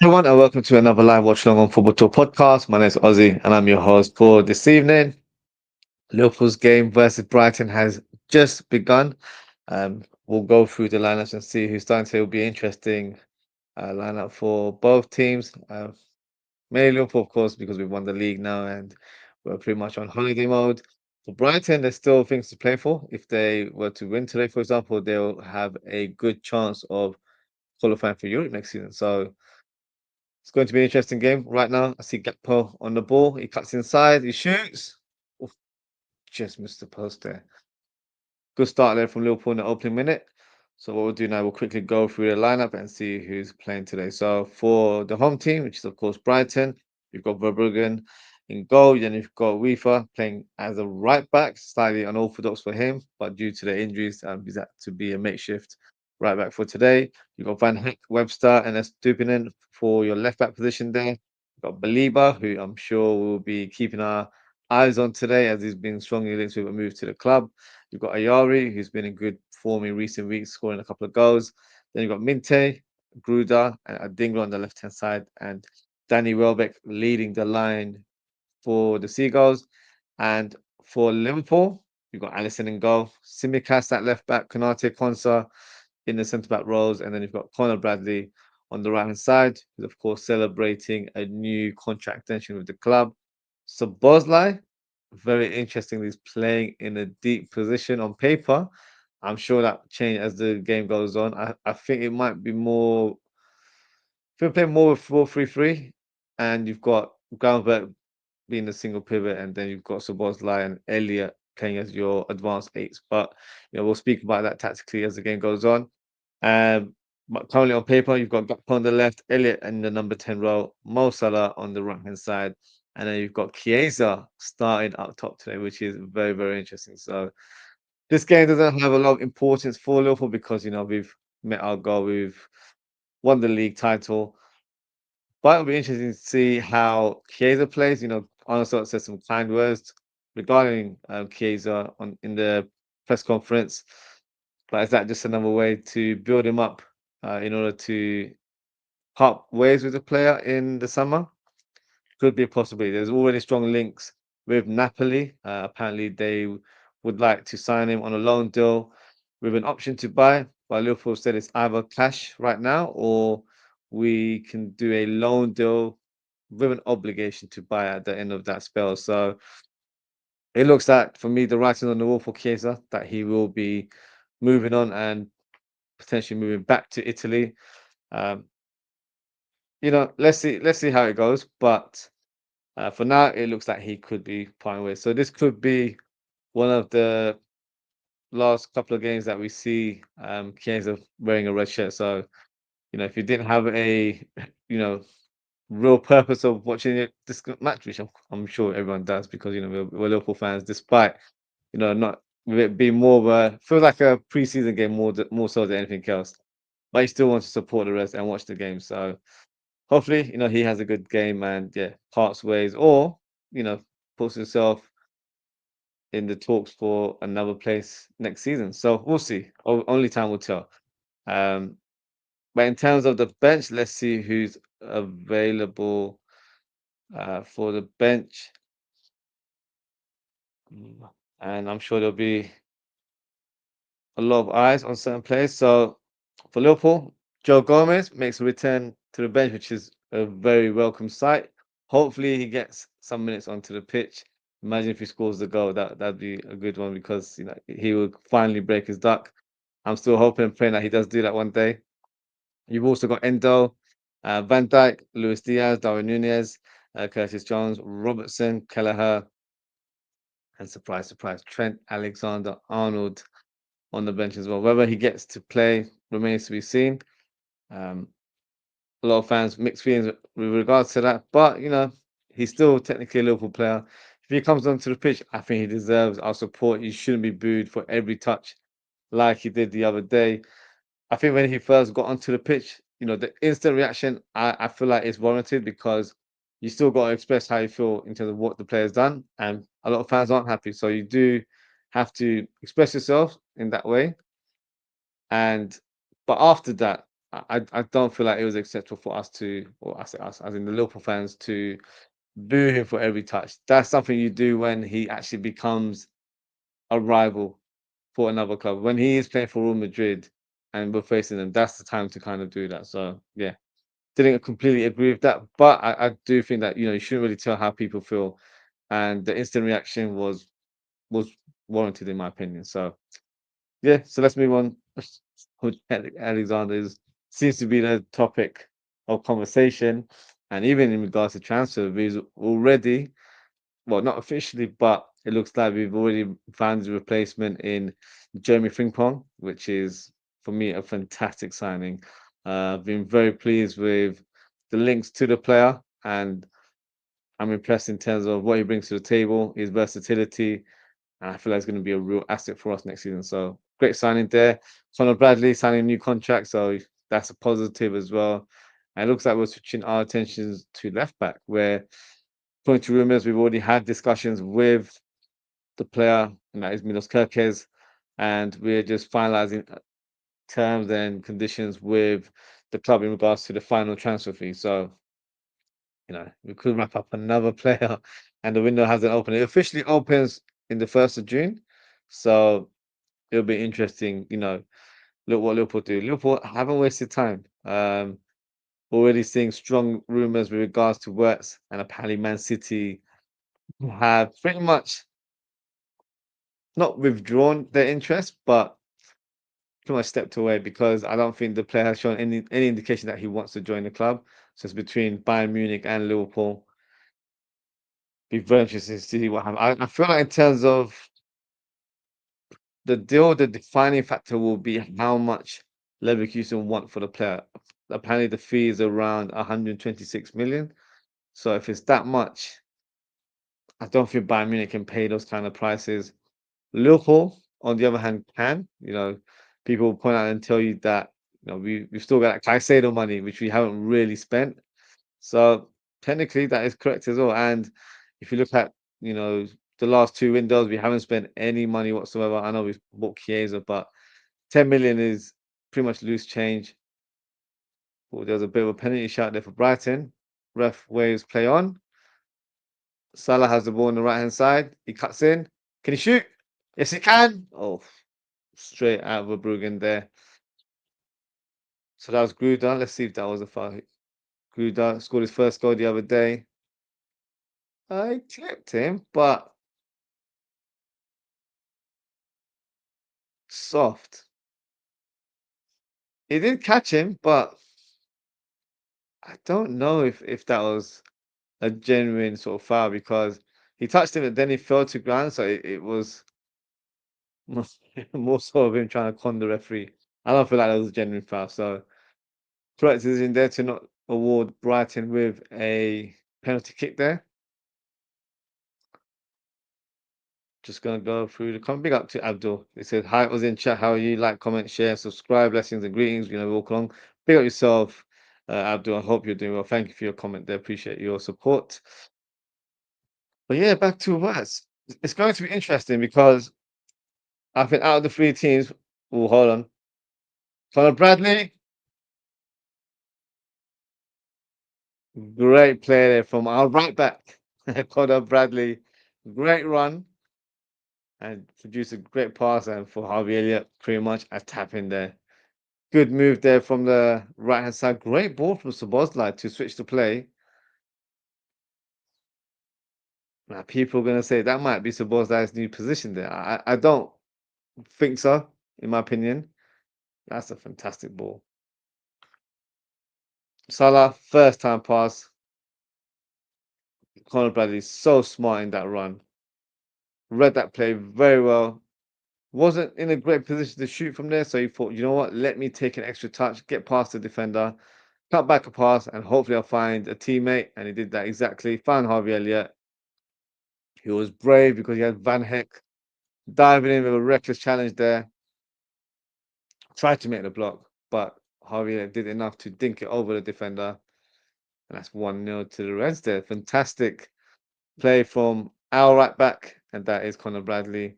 Everyone, and welcome to another live watch along on Football Talk podcast. My name is Ozzie, and I'm your host for this evening. Liverpool's game versus Brighton has just begun. We'll go through the lineups and see who's starting. To It will be interesting lineup for both teams. Mainly Liverpool, of course, because we've won the league now and we're pretty much on holiday mode. For Brighton, there's still things to play for. If they were to win today, for example, they'll have a good chance of qualifying for Europe next season. So it's going to be an interesting game. Right now, I see Gakpo on the ball. He cuts inside. He shoots. Oof, just missed the post there. Good start there from Liverpool in the opening minute. So what we'll do now, we'll quickly go through the lineup and see who's playing today. So for the home team, which is of course Brighton, you've got Verbruggen in goal. Then you've got Weaver playing as a right back, slightly unorthodox for him, but due to the injuries, he's had to be a makeshift right back for today. You've got Van Heck, Webster, and Estupinen for your left back position there. You've got Baliba, who I'm sure will be keeping our eyes on today as he's been strongly linked with a move to the club. You've got Ayari, who's been in good form in recent weeks, scoring a couple of goals. Then you've got Minte, Gruda, and Adingra on the left-hand side, and Danny Welbeck leading the line for the Seagulls. And for Liverpool, you've got Allison in goal, Simicast at left back, Konate Konsa in the centre back roles, and then you've got Conor Bradley on the right hand side, who's of course celebrating a new contract extension with the club. So Bosley, very interestingly, is playing in a deep position on paper. I'm sure that change as the game goes on. I think it might be more. If we play more with 4-3-3, and you've got Groundwork being the single pivot, and then you've got Szoboszlai and Elliot playing as your advanced eights. But we'll speak about that tactically as the game goes on. But currently on paper, you've got Gakpo on the left, Elliot in the number 10 role, Mo Salah on the right hand side, and then you've got Chiesa starting up top today, which is very, very interesting. So this game doesn't have a lot of importance for Liverpool because we've met our goal, we've won the league title. But it'll be interesting to see how Chiesa plays. Arne Slot said some kind words regarding Chiesa in the press conference. But is that just another way to build him up in order to part ways with the player in the summer? Could be a possibility. There's already strong links with Napoli. Apparently, they would like to sign him on a loan deal with an option to buy. But Liverpool said it's either cash right now or we can do a loan deal with an obligation to buy at the end of that spell. So it looks like, for me, the writing on the wall for Chiesa that he will be moving on and potentially moving back to Italy. Um, let's see how it goes. But for now, it looks like he could be parting ways. So this could be one of the last couple of games that we see Chiesa wearing a red shirt. So if you didn't have a you know real purpose of watching this match, which I'm sure everyone does because we're Liverpool fans, despite not with it being more of a feels like a preseason game more so than anything else. But you still want to support the rest and watch the game. So hopefully, he has a good game and yeah, parts ways or puts himself in the talks for another place next season. So we'll see. Only time will tell. Um, but in terms of the bench, let's see who's available for the bench. And I'm sure there'll be a lot of eyes on certain players. So for Liverpool, Joe Gomez makes a return to the bench, which is a very welcome sight. Hopefully, he gets some minutes onto the pitch. Imagine if he scores the goal, that'd be a good one because he will finally break his duck. I'm still hoping and praying that he does do that one day. You've also got Endo, Van Dijk, Luis Diaz, Darwin Nunez, Curtis Jones, Robertson, Kelleher, and surprise, surprise, Trent Alexander-Arnold on the bench as well. Whether he gets to play remains to be seen. Um, a lot of fans mixed feelings with regards to that, but he's still technically a Liverpool player. If he comes onto the pitch, I think he deserves our support. He shouldn't be booed for every touch like he did the other day. I think when he first got onto the pitch, the instant reaction, I feel like it's warranted because you still got to express how you feel in terms of what the player's done, and a lot of fans aren't happy. So you do have to express yourself in that way. And but after that, I don't feel like it was acceptable for us to, or I say us, as in the Liverpool fans, to boo him for every touch. That's something you do when he actually becomes a rival for another club. When he is playing for Real Madrid and we're facing them, that's the time to kind of do that. So yeah, didn't completely agree with that, but I do think that you shouldn't really tell how people feel, and the instant reaction was warranted in my opinion. So yeah, so let's move on. Alexander seems to be the topic of conversation, and even in regards to transfer, we've already, well, not officially, but it looks like we've already found his replacement in Jeremy Frimpong, which is for me a fantastic signing. I've been very pleased with the links to the player, and I'm impressed in terms of what he brings to the table, his versatility, and I feel like it's going to be a real asset for us next season. So great signing there. Conor Bradley signing a new contract, so that's a positive as well. And it looks like we're switching our attentions to left back, where according to rumors, we've already had discussions with the player, and that is Milos Kerkez, and we're just finalizing terms and conditions with the club in regards to the final transfer fee. So, we could wrap up another player, and the window hasn't opened. It officially opens in the 1st of June. So it'll be interesting, look what Liverpool do. Liverpool haven't wasted time. Already seeing strong rumors with regards to Wirtz, and apparently Man City have pretty much not withdrawn their interest, but pretty much stepped away because I don't think the player has shown any indication that he wants to join the club. So it's between Bayern Munich and Liverpool. Be very interesting to see what happens. I feel like in terms of the deal, the defining factor will be how much Leverkusen want for the player. Apparently, the fee is around 126 million. So if it's that much, I don't think Bayern Munich can pay those kind of prices. Liverpool, on the other hand, can. People will point out and tell you that we've still got that Caicedo money, which we haven't really spent. So technically, that is correct as well. And if you look at the last two windows, we haven't spent any money whatsoever. I know we've bought Chiesa, but 10 million is pretty much loose change. Oh, there's a bit of a penalty shot there for Brighton. Ref waves play on. Salah has the ball on the right hand side. He cuts in. Can he shoot? Yes, he can. Oh, straight out of a Bruggen there. So that was Gruda. Let's see if that was a foul. Gruda scored his first goal the other day. I clipped him, but soft. He did catch him, but I don't know if that was a genuine sort of foul because he touched him and then he fell to ground. So it was more, more so of him trying to con the referee. I don't feel like that was a genuine foul. So correct decision there to not award Brighton with a penalty kick there. Just gonna go through the comment. Big up to Abdul. He said, "Hi, I was in chat. How are you? Like, comment, share, subscribe. Blessings and greetings. Walk along. Big up yourself, Abdul. I hope you're doing well. Thank you for your comment there. Appreciate your support." But yeah, back to West. It's going to be interesting because I think out of the three teams, oh, hold on. Conor Bradley, great player there from our right back. Conor Bradley, great run and produced a great pass. And for Harvey Elliott, pretty much a tap in there. Good move there from the right hand side. Great ball from Szoboszlai to switch the play. Now, people are going to say that might be Szoboszlai's new position there. I don't think so, in my opinion. That's a fantastic ball. Salah, first time pass. Conor Bradley so smart in that run. Read that play very well. Wasn't in a great position to shoot from there, so he thought, you know what, let me take an extra touch, get past the defender, cut back a pass, and hopefully I'll find a teammate. And he did that exactly. Found Harvey Elliott. He was brave because he had Van Heck diving in with a reckless challenge there. Tried to make the block, but Harvey Elliott did enough to dink it over the defender. And that's 1-0 to the Reds there. Fantastic play from our right back, and that is Conor Bradley.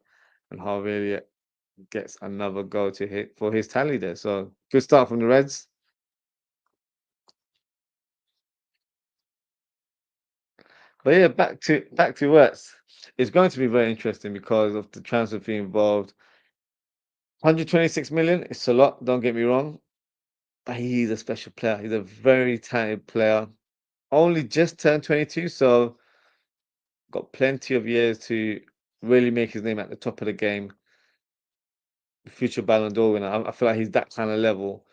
And Harvey Elliott gets another goal to hit for his tally there. So good start from the Reds. But yeah, back to West. It's going to be very interesting because of the transfer fee involved. 126 million, it's a lot, don't get me wrong, but he's a special player. He's a very talented player. Only just turned 22, so got plenty of years to really make his name at the top of the game. Future Ballon d'Or winner. I feel like he's that kind of level.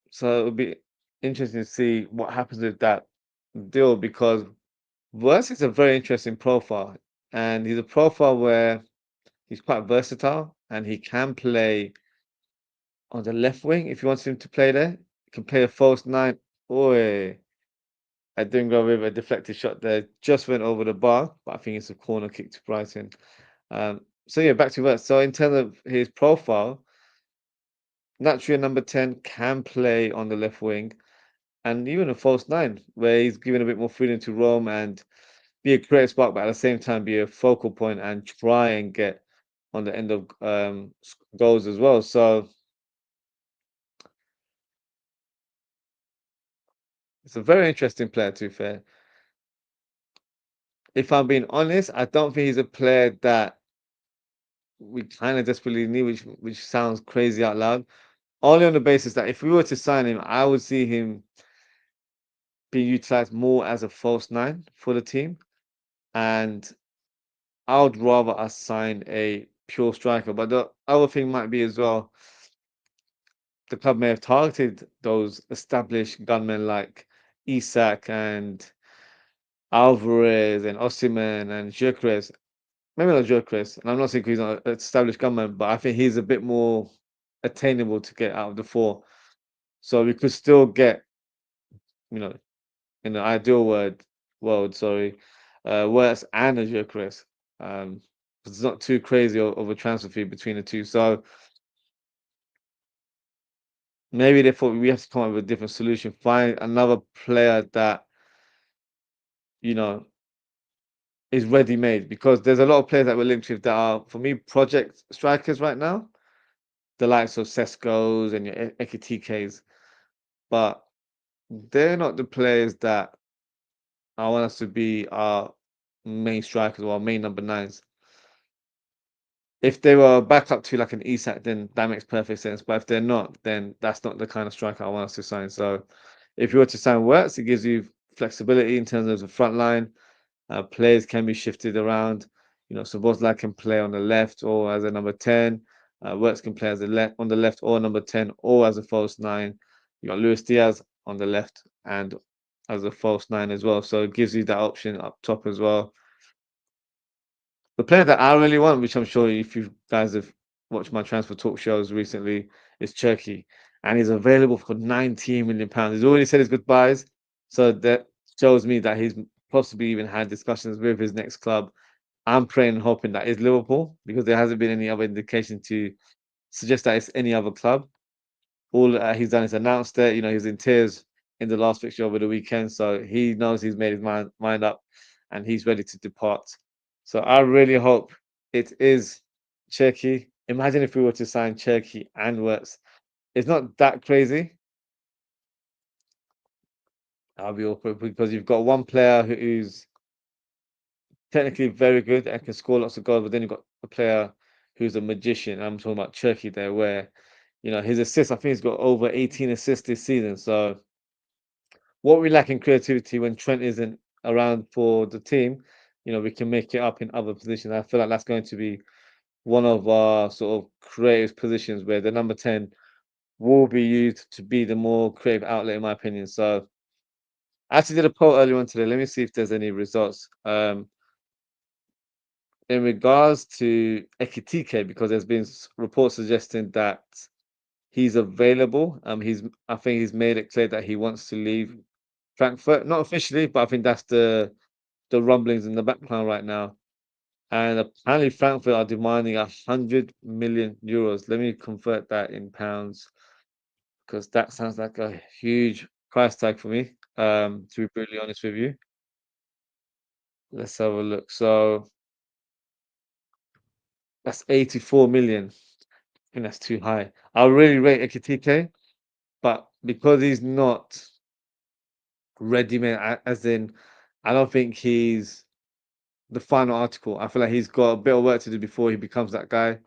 So it would be interesting to see what happens with that deal because Verse is a very interesting profile, and he's a profile where he's quite versatile and he can play on the left wing if you want him to play there. He can play a false nine. Oi, I didn't go with a deflected shot there. Just went over the bar, but I think it's a corner kick to Brighton. So yeah, back to Verse. So in terms of his profile, naturally a number 10 can play on the left wing and even a false nine, where he's given a bit more freedom to roam and be a creative spark, but at the same time be a focal point and try and get on the end of goals as well. So it's a very interesting player, to be fair. If I'm being honest, I don't think he's a player that we kind of desperately need, which sounds crazy out loud. Only on the basis that if we were to sign him, I would see him being utilized more as a false nine for the team, and I would rather us sign a pure striker. But the other thing might be as well, the club may have targeted those established gunmen like Isak and Alvarez and Osimhen and Gyökeres. Maybe not Gyökeres, and I'm not saying he's not an established gunman, but I think he's a bit more attainable to get out of the four. So we could still get, you know, in the ideal world, sorry, Wirtz and a Gyökeres. Um, it's not too crazy of a transfer fee between the two. So maybe they thought we have to come up with a different solution, find another player that, you know, is ready made because there's a lot of players that we're linked with that are, for me, project strikers right now, the likes of Sesko's and your Ekitike's, but they're not the players that I want us to be our main strikers or our main number nines. If they were back up to like an Isak, then that makes perfect sense. But if they're not, then that's not the kind of striker I want us to sign. So if you were to sign Wirtz, it gives you flexibility in terms of the front line. Players can be shifted around. You know, Szoboszlai can play on the left or as a number 10. Wirtz can play as a left on the left or number 10 or as a false nine. You got Luis Diaz on the left and as a false nine as well. So it gives you that option up top as well. The player that I really want, which I'm sure if you guys have watched my transfer talk shows recently, is Turkey, and he's available for 19 million pounds. He's already said his goodbyes, so that shows me that he's possibly even had discussions with his next club. I'm praying and hoping that is Liverpool because there hasn't been any other indication to suggest that it's any other club. All he's done is announced it. You know, he's in tears in the last fixture over the weekend, so he knows he's made his mind up, and he's ready to depart. So I really hope it is Cherky. Imagine if we were to sign Cherky and Wirtz. It's not that crazy. I'll be awkward because you've got one player who's technically very good and can score lots of goals, but then you've got a player who's a magician. I'm talking about Cherky there, where his assists. I think he's got over 18 assists this season. So what we lack in creativity when Trent isn't around for the team, we can make it up in other positions. I feel like that's going to be one of our sort of creative positions where the number 10 will be used to be the more creative outlet, in my opinion. So I actually did a poll earlier on today. Let me see if there's any results. In regards to Ekitike, because there's been reports suggesting that he's available. I think he's made it clear that he wants to leave Frankfurt. Not officially, but I think that's the rumblings in the background right now. And apparently Frankfurt are demanding 100 million euros. Let me convert that in pounds because that sounds like a huge price tag for me. To be brutally honest with you. Let's have a look. So that's 84 million. I think that's too high. I really rate Ekitike, but because he's not ready made, as in I don't think he's the final article. I feel like he's got a bit of work to do before he becomes that guy.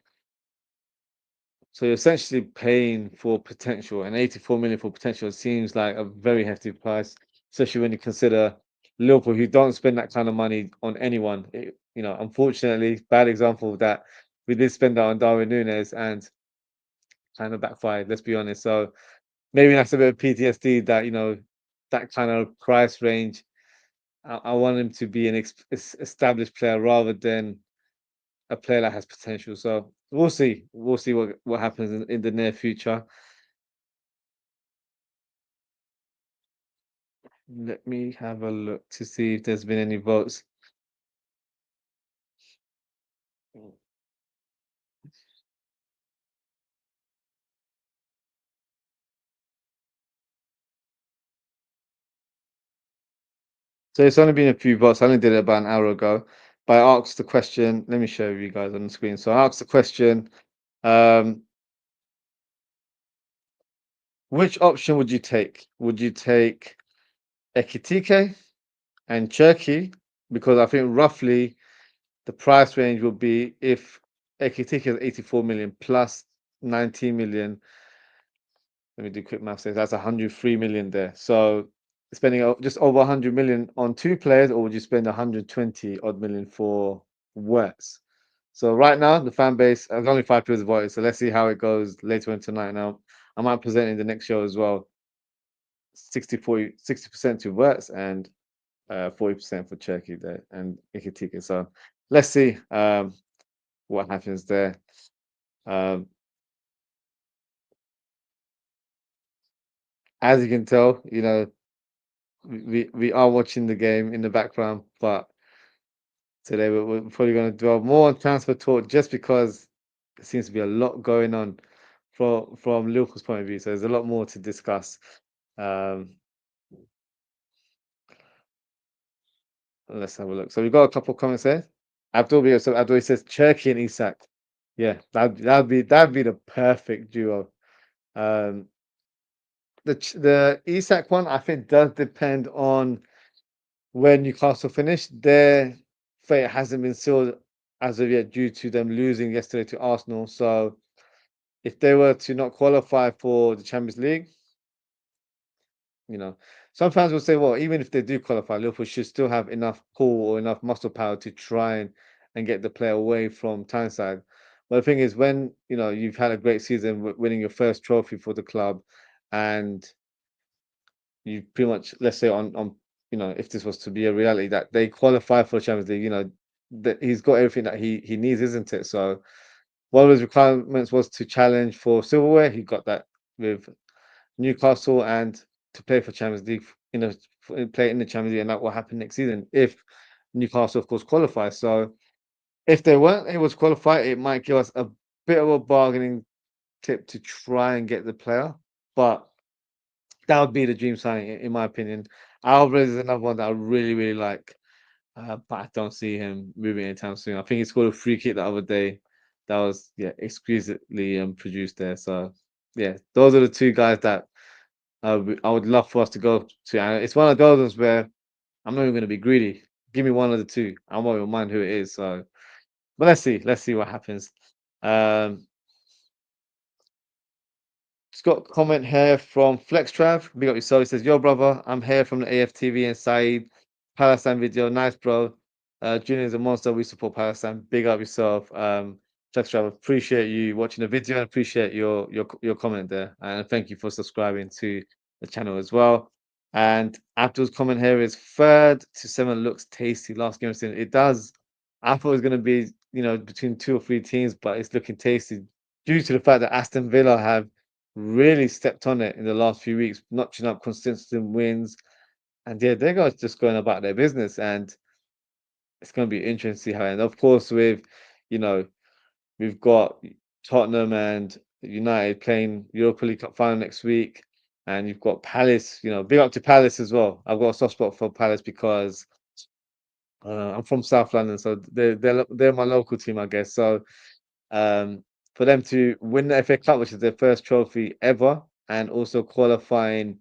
So you're essentially paying for potential, and 84 million for potential seems like a very hefty price, especially when you consider Liverpool, who don't spend that kind of money on anyone. Unfortunately, bad example of that. We did spend that on Darwin Núñez and kind of backfired, let's be honest. So maybe that's a bit of PTSD that, that kind of price range. I want him to be an established player rather than a player that has potential. So we'll see. We'll see what happens in the near future. Let me have a look to see if there's been any votes. So it's only been a few votes. I only did it about an hour ago. But I asked the question. Let me show you guys on the screen. So I asked the question, um, which option would you take? Would you take Ekitike and Turkey? Because I think roughly the price range would be if Ekitike is 84 million plus 19 million. Let me do quick math. So that's 103 million there. So spending just over 100 million on two players, or would you spend 120 odd million for Wirtz? So right now, the fan base, there's only 5 people voted. So let's see how it goes later on tonight. Now, I might present in the next show as well. 60% to Wirtz and 40% for Turkey there and Ikitika. So let's see what happens there. Um, as you can tell, we are watching the game in the background, but today we're probably going to dwell more on transfer talk just because there seems to be a lot going on from Liverpool's point of view. So there's a lot more to discuss. Um, let's have a look. So we've got a couple of comments here. Abdul says Cherky and Isak. Yeah, that'd be the perfect duo. Um, the Isak one I think does depend on where Newcastle finished. Their fate hasn't been sealed as of yet due to them losing yesterday to Arsenal. So if they were to not qualify for the Champions League, you know, some fans will say, well, even if they do qualify, Liverpool should still have enough pull or enough muscle power to try and get the player away from Tyneside. But the thing is, when you've had a great season, winning your first trophy for the club, and you pretty much, let's say, on if this was to be a reality, that they qualify for the Champions League, that he's got everything that he needs, isn't it? So one of his requirements was to challenge for silverware. He got that with Newcastle and to play for Champions League, play in the Champions League, and that will happen next season if Newcastle, of course, qualify. So if they weren't able to qualify, it might give us a bit of a bargaining tip to try and get the player, but that would be the dream signing, in my opinion. Alvarez is another one that I really, really like, but I don't see him moving anytime soon. I think he scored a free kick the other day that was, yeah, exquisitely produced there. So, yeah, those are the two guys that I would love for us to go to. And it's one of those ones where I'm not even going to be greedy. Give me one of the two. I won't even mind who it is. So, but let's see what happens. Um, Just got a comment here from FlexTrav. Big up yourself. He says, yo, brother, I'm here from the AFTV and Saeed. Palestine video. Nice, bro. Junior's a monster. We support Palestine. Big up yourself. FlexTrav, appreciate you watching the video and appreciate your comment there. And thank you for subscribing to the channel as well. And Abdul's comment here is 3rd to 7 looks tasty. Last game of season. It does. I thought it was going to be, between 2 or 3 teams, but it's looking tasty due to the fact that Aston Villa have really stepped on it in the last few weeks, notching up consistent wins. And yeah, they're guys just going about their business, and it's going to be interesting to see how. And of course, you know, we've got Tottenham and United playing Europa League Cup final next week, and you've got Palace. Big up to Palace as well. I've got a soft spot for Palace because I'm from South London, so they're my local team, I guess. So for them to win the FA Cup, which is their first trophy ever, and also qualifying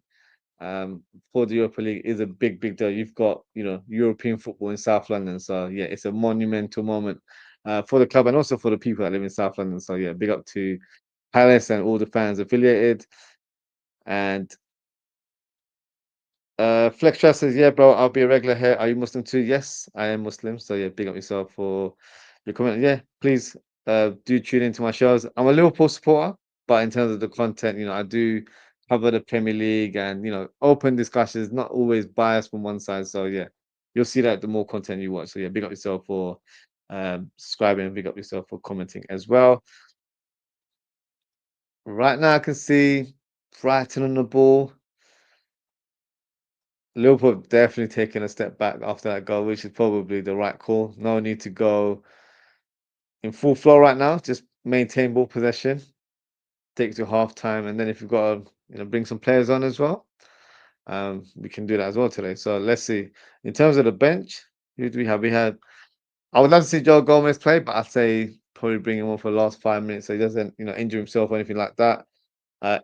for the Europa League is a big, big deal. You've got, European football in South London. So yeah, it's a monumental moment for the club and also for the people that live in South London. So yeah, big up to Palace and all the fans affiliated. And Flextra says, yeah, bro, I'll be a regular here. Are you Muslim too? Yes, I am Muslim. So yeah, big up yourself for your comment. Yeah, please do tune into my shows. I'm a Liverpool supporter, but in terms of the content, I do cover the Premier League and open discussions, not always biased from one side. So yeah, you'll see that the more content you watch. So yeah, big up yourself for subscribing and big up yourself for commenting as well. Right now I can see Brighton on the ball. Liverpool have definitely taken a step back after that goal, which is probably the right call. No need to go in full flow right now. Just maintain ball possession, take it to half time, and then if you've got to, bring some players on as well, we can do that as well today. So let's see. In terms of the bench, who do we have? We had. I would love to see Joe Gomez play, but I'd say probably bring him on for the last 5 minutes so he doesn't, injure himself or anything like that.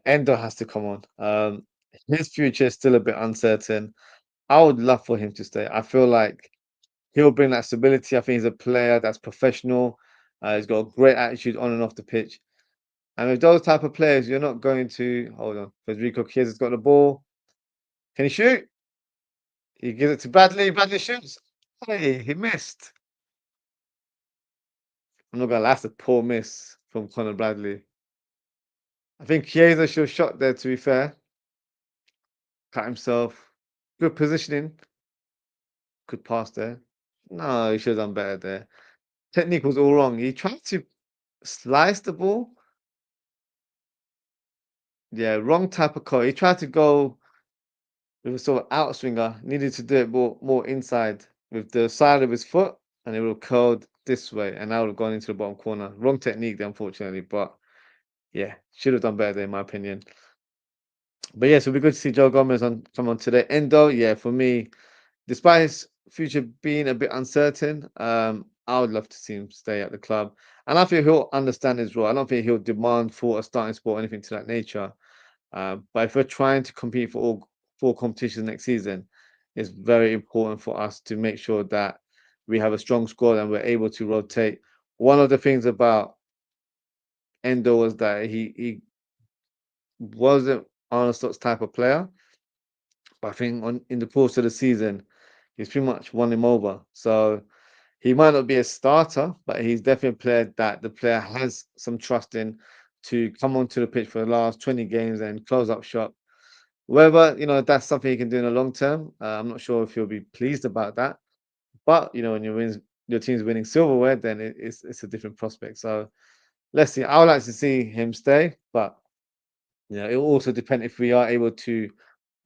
Endo has to come on. His future is still a bit uncertain. I would love for him to stay. I feel like he'll bring that stability. I think he's a player that's professional. He's got a great attitude on and off the pitch. And with those type of players, you're not going to hold on. Federico Chiesa's got the ball. Can he shoot? He gives it to Bradley. Bradley shoots. Hey, he missed. I'm not gonna lie, that's a poor miss from Conor Bradley. I think Chiesa should have shot there. To be fair, cut himself. Good positioning. Could pass there. No, he should have done better there. Technique was all wrong. He tried to slice the ball. Yeah, wrong type of call. He tried to go with a sort of outswinger, needed to do it more inside with the side of his foot, and it would have curled this way, and that would have gone into the bottom corner. Wrong technique, there, unfortunately, but yeah, should have done better there, in my opinion. But yeah, so it'll be good to see Joe Gomez come on today. Endo, yeah, for me, despite his future being a bit uncertain, I would love to see him stay at the club. And I think he'll understand his role. I don't think he'll demand for a starting spot or anything to that nature. But if we're trying to compete for all four competitions next season, it's very important for us to make sure that we have a strong squad and we're able to rotate. One of the things about Endo was that he wasn't Arne Slott's type of player, but I think in the course of the season, he's pretty much won him over. So he might not be a starter, but he's definitely a player that the player has some trust in to come onto the pitch for the last 20 games and close up shop. Whether that's something he can do in the long term, I'm not sure if he'll be pleased about that. But when your team's winning silverware, then it's a different prospect. So let's see. I would like to see him stay, but it will also depend if we are able to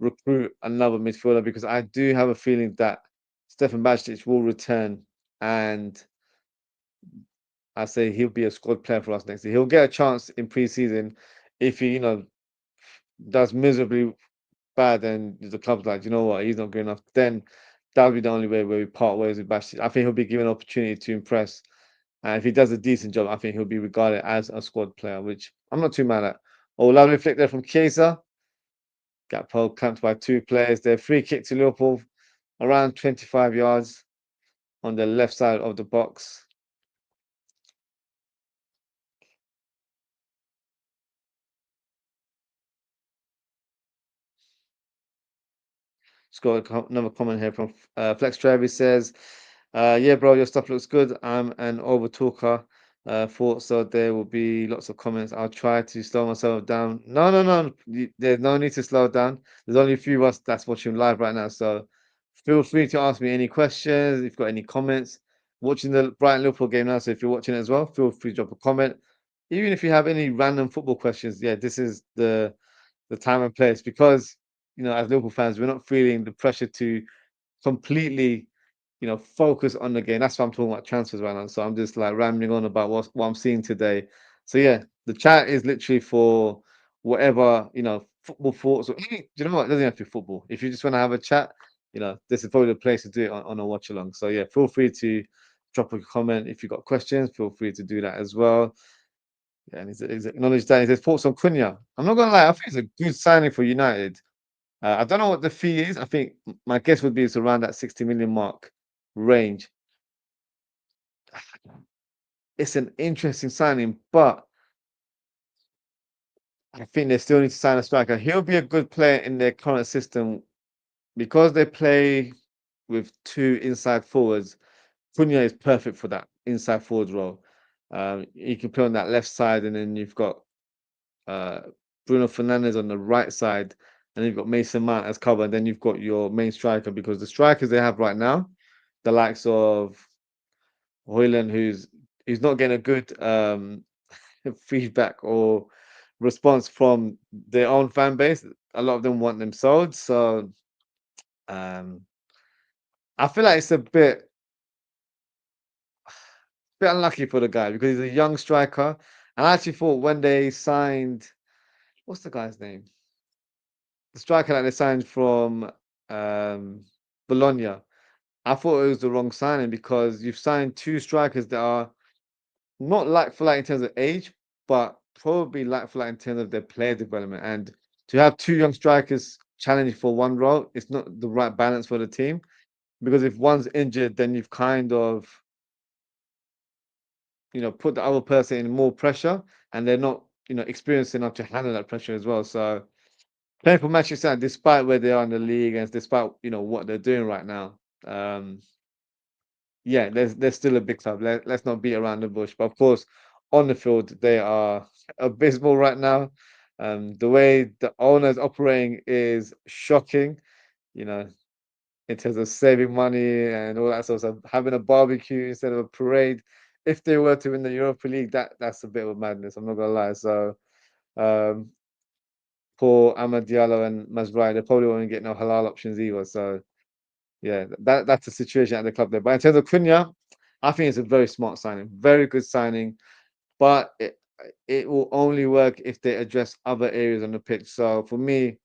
recruit another midfielder because I do have a feeling that Stefan Bajtic will return and I say he'll be a squad player for us next year. He'll get a chance in pre-season if he, does miserably bad and the club's like, you know what, he's not good enough, then that'll be the only way where we part ways with Bashir. I think he'll be given an opportunity to impress. And if he does a decent job, I think he'll be regarded as a squad player, which I'm not too mad at. Oh, lovely flick there from Chiesa. Gakpo clamped by two players there. Free kick to Liverpool around 25 yards on the left side of the box. Just got another comment here from Flex Travis says, yeah, bro, your stuff looks good. I'm an over talker. Thought so. There will be lots of comments. I'll try to slow myself down. No, no, no. There's no need to slow down. There's only a few of us that's watching live right now. So feel free to ask me any questions. If you've got any comments, watching the Brighton Liverpool game now. So if you're watching it as well, feel free to drop a comment. Even if you have any random football questions, yeah, this is the time and place because as Liverpool fans, we're not feeling the pressure to completely, focus on the game. That's why I'm talking about transfers right now. So I'm just like rambling on about what I'm seeing today. So yeah, the chat is literally for whatever football thoughts. Or do you know what? It doesn't have to be football. If you just want to have a chat, this is probably the place to do it on a watch along. So yeah, feel free to drop a comment if you've got questions. Feel free to do that as well. Yeah, and he's acknowledged that. He says thoughts on Cunha. I'm not gonna lie, I think it's a good signing for United. I don't know what the fee is. I think my guess would be it's around that 60 million mark range. It's an interesting signing, but I think they still need to sign a striker. He'll be a good player in their current system because they play with two inside forwards. Cunha is perfect for that inside forward role. He can play on that left side, and then you've got uh, Bruno Fernandes on the right side, and you've got Mason Mount as cover. And then you've got your main striker because the strikers they have right now, the likes of Hoyland, who's not getting a good feedback or response from their own fan base. A lot of them want them sold, so um, I feel like it's a bit unlucky for the guy because he's a young striker. And I actually thought when they signed, what's the guy's name? The striker that they signed from um, Bologna. I thought it was the wrong signing because you've signed two strikers that are not like for like in terms of age, but probably like for like in terms of their player development. And to have two young strikers challenging for one role, it's not the right balance for the team because if one's injured, then you've kind of put the other person in more pressure, and they're not experienced enough to handle that pressure as well. So playing for Manchester United, despite where they are in the league and despite what they're doing right now, um, yeah, there's still a big club. Let's not beat around the bush. But of course, on the field, they are abysmal right now. The way the owners operating is shocking. You know, in terms of saving money and all that sort of stuff, having a barbecue instead of a parade. If they were to win the Europa League, that's a bit of a madness. I'm not gonna lie. So um, poor Amad Diallo and Mazraoui, they probably won't get no halal options either. So yeah, that's the situation at the club there. But in terms of Cunha, I think it's a very smart signing, very good signing. But it will only work if they address other areas on the pitch. So for me,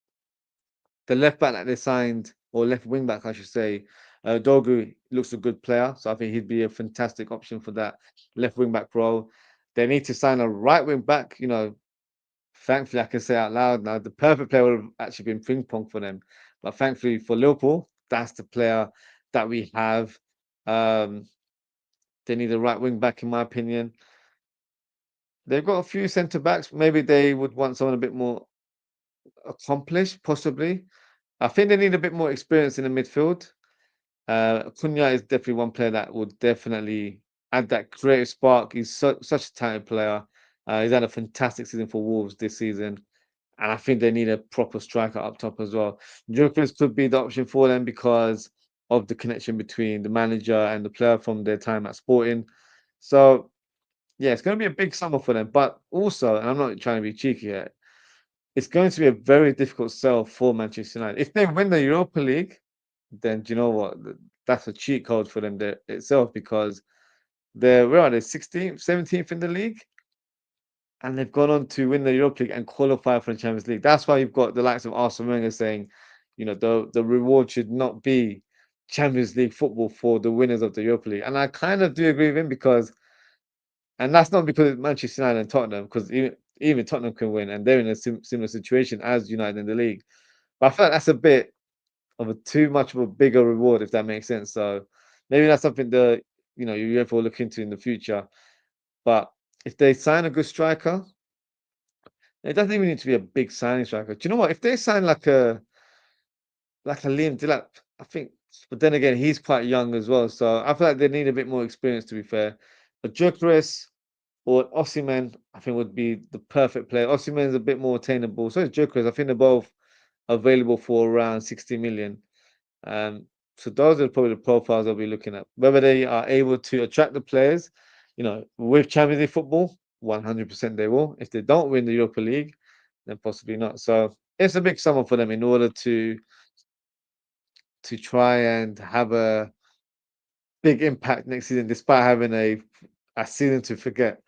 the left back that they signed, or left wing back, I should say, Dogu looks a good player. So I think he'd be a fantastic option for that left wing back role. They need to sign a right wing back. Thankfully, I can say out loud now, the perfect player would have actually been ping pong for them. But thankfully for Liverpool, that's the player that we have. Um, they need a right wing back, in my opinion. They've got a few centre backs. Maybe they would want someone a bit more accomplished, possibly. I think they need a bit more experience in the midfield. Cunha is definitely one player that would definitely add that creative spark. He's such a talented player. He's had a fantastic season for Wolves this season, and I think they need a proper striker up top as well. Gyökeres could be the option for them because of the connection between the manager and the player from their time at Sporting. So yeah, it's going to be a big summer for them. But also, and I'm not trying to be cheeky here, it's going to be a very difficult sell for Manchester United. If they win the Europa League, then do you know what? That's a cheat code for them there itself because they're where are they? 16th, 17th in the league, and they've gone on to win the Europa League and qualify for the Champions League. That's why you've got the likes of Arsene Wenger saying, the reward should not be Champions League football for the winners of the Europa League. And I kind of do agree with him because, and that's not because it's Manchester United and Tottenham, because even Tottenham can win, and they're in a similar situation as United in the league. But I feel like that's a bit of a too much of a bigger reward, if that makes sense. So maybe that's something the UEFA will look into in the future. But if they sign a good striker, it doesn't even need to be a big signing striker. Do you know what? If they sign like a Liam Delap, I think. But then again, he's quite young as well, so I feel like they need a bit more experience. To be fair, but Gyökeres or Osimhen, I think would be the perfect player. Osimhen is a bit more attainable. So is Gyökeres. I think they're both available for around 60 million. Um, so those are probably the profiles I'll be looking at. Whether they are able to attract the players, with Champions League football, 100% they will. If they don't win the Europa League, then possibly not. So it's a big summer for them in order to try and have a big impact next season, despite having a season to forget.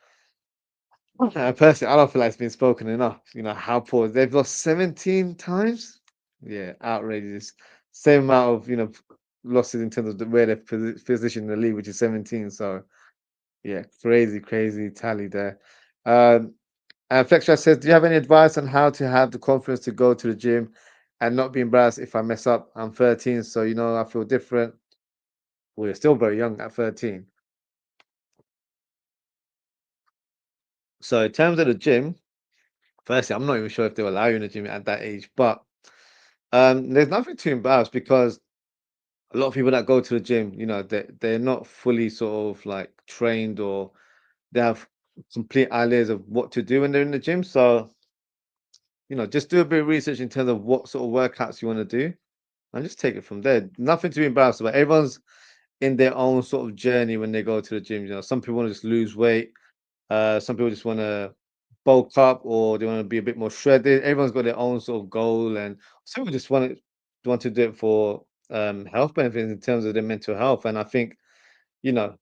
Personally, I don't feel like it's been spoken enough. How poor they've lost 17 times. Yeah, outrageous. Same amount of losses in terms of where they're positioned in the league, which is 17. So yeah, crazy, crazy tally there. And Flextra says, do you have any advice on how to have the confidence to go to the gym and not be embarrassed if I mess up. I'm 13, so I feel different. Well, you're still very young at 13. So in terms of the gym, firstly, I'm not even sure if they'll allow you in the gym at that age, but there's nothing to embarrass because a lot of people that go to the gym, they're not fully sort of like trained or they have complete ideas of what to do when they're in the gym. So, just do a bit of research in terms of what sort of workouts you want to do and just take it from there. Nothing to be embarrassed about. Everyone's in their own sort of journey when they go to the gym. Some people want to just lose weight. Some people just want to bulk up or they want to be a bit more shredded. Everyone's got their own sort of goal, and some people just want to do it for health benefits in terms of their mental health. And I think you know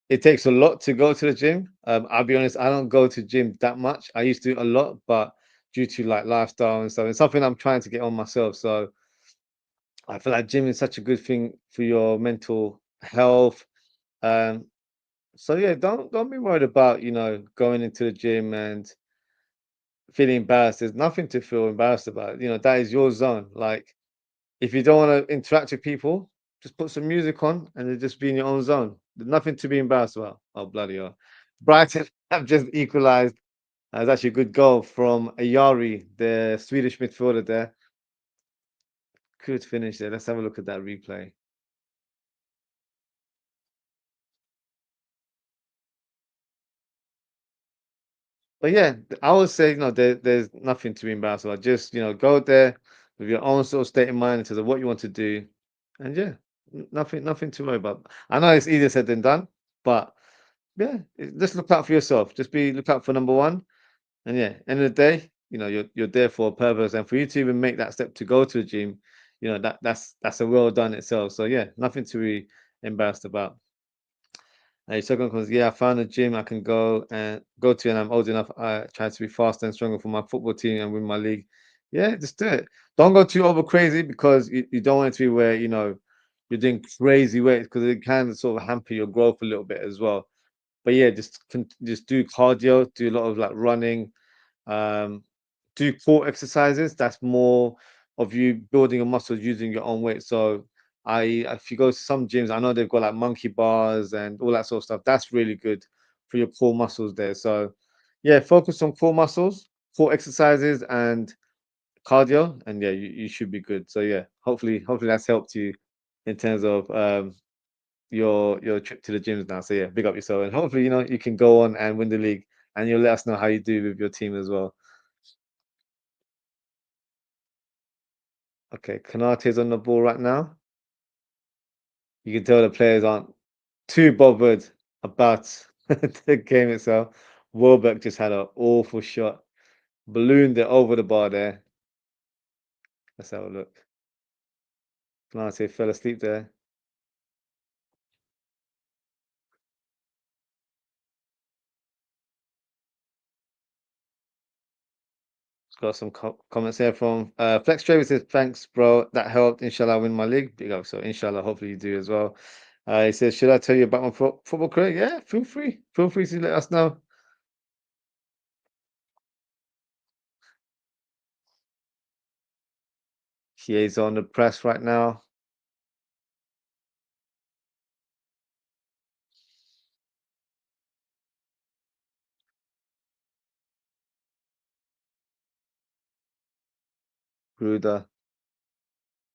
it takes a lot to go to the gym. I'll be honest, I don't go to gym that much. I used to a lot, but due to like lifestyle and stuff, it's something I'm trying to get on myself. So I feel like gym is such a good thing for your mental health. Um, so yeah, don't be worried about going into the gym and feeling embarrassed. There's nothing to feel embarrassed about. That is your zone. Like if you don't want to interact with people, just put some music on and then just be in your own zone. There's nothing to be embarrassed about. Oh bloody hell! Brighton have just equalised. It's actually a good goal from Ayari, the Swedish midfielder there. Good finish there. Let's have a look at that replay. But yeah, I would say, there's nothing to be embarrassed about. Just, go there with your own sort of state of mind in terms of what you want to do. And yeah, nothing to worry about. I know it's easier said than done, but yeah, just look out for yourself. Just look out for number one. And yeah, end of the day, you're there for a purpose. And for you to even make that step to go to the gym, that's a well done itself. So yeah, nothing to be embarrassed about. Second comes, yeah, I found a gym I can go to, and I'm old enough. I try to be faster and stronger for my football team and win my league. Yeah, just do it. Don't go too over crazy because you don't want it to be where you're doing crazy weights because it can sort of hamper your growth a little bit as well. But yeah, just do cardio, do a lot of like running, um, do core exercises. That's more of you building your muscles using your own weight. So if you go to some gyms, I know they've got like monkey bars and all that sort of stuff. That's really good for your core muscles there. So yeah, focus on core muscles, core exercises, and cardio, and yeah, you should be good. So yeah, hopefully that's helped you in terms of your trip to the gyms now. So yeah, big up yourself, and hopefully you can go on and win the league, and you'll let us know how you do with your team as well. Okay, Kanate's on the ball right now. You can tell the players aren't too bothered about the game itself. Welbeck just had an awful shot, ballooned it over the bar there. Let's have a look. Kanate fell asleep there. Got some comments here from Flex Travis says, thanks, bro. That helped. Inshallah, I win my league. Big up. So, inshallah, hopefully you do as well. He says, should I tell you about my football career? Yeah, feel free. Feel free to let us know. He is on the press right now. Gruda.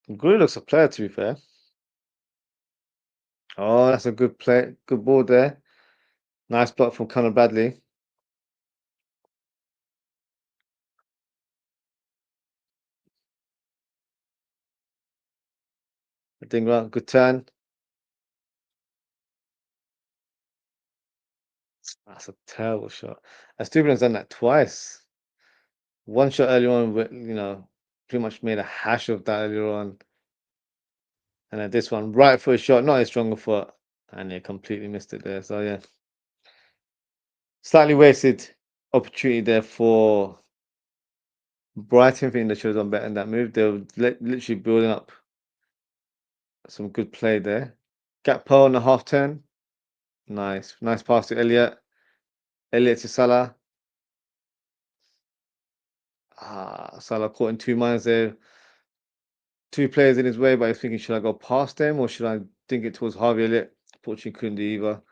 Gruda looks a player, to be fair. Oh, that's a good play. Good ball there. Nice block from Conor Bradley. Dingra, good turn. That's a terrible shot. Stupin's done that twice. One shot earlier on, pretty much made a hash of that earlier on. And then this one, right foot shot, not a stronger foot. And they completely missed it there. So, yeah, slightly wasted opportunity there for Brighton. I think they should have done better in that move. They were literally building up some good play there. Gakpo on the half turn. Nice. Nice pass to Elliot. Elliot to Salah. Salah caught in two minds there. two players in his way, but he's thinking, should I go past them or should I think it towards Harvey Elliott? Fortunately, couldn't do either.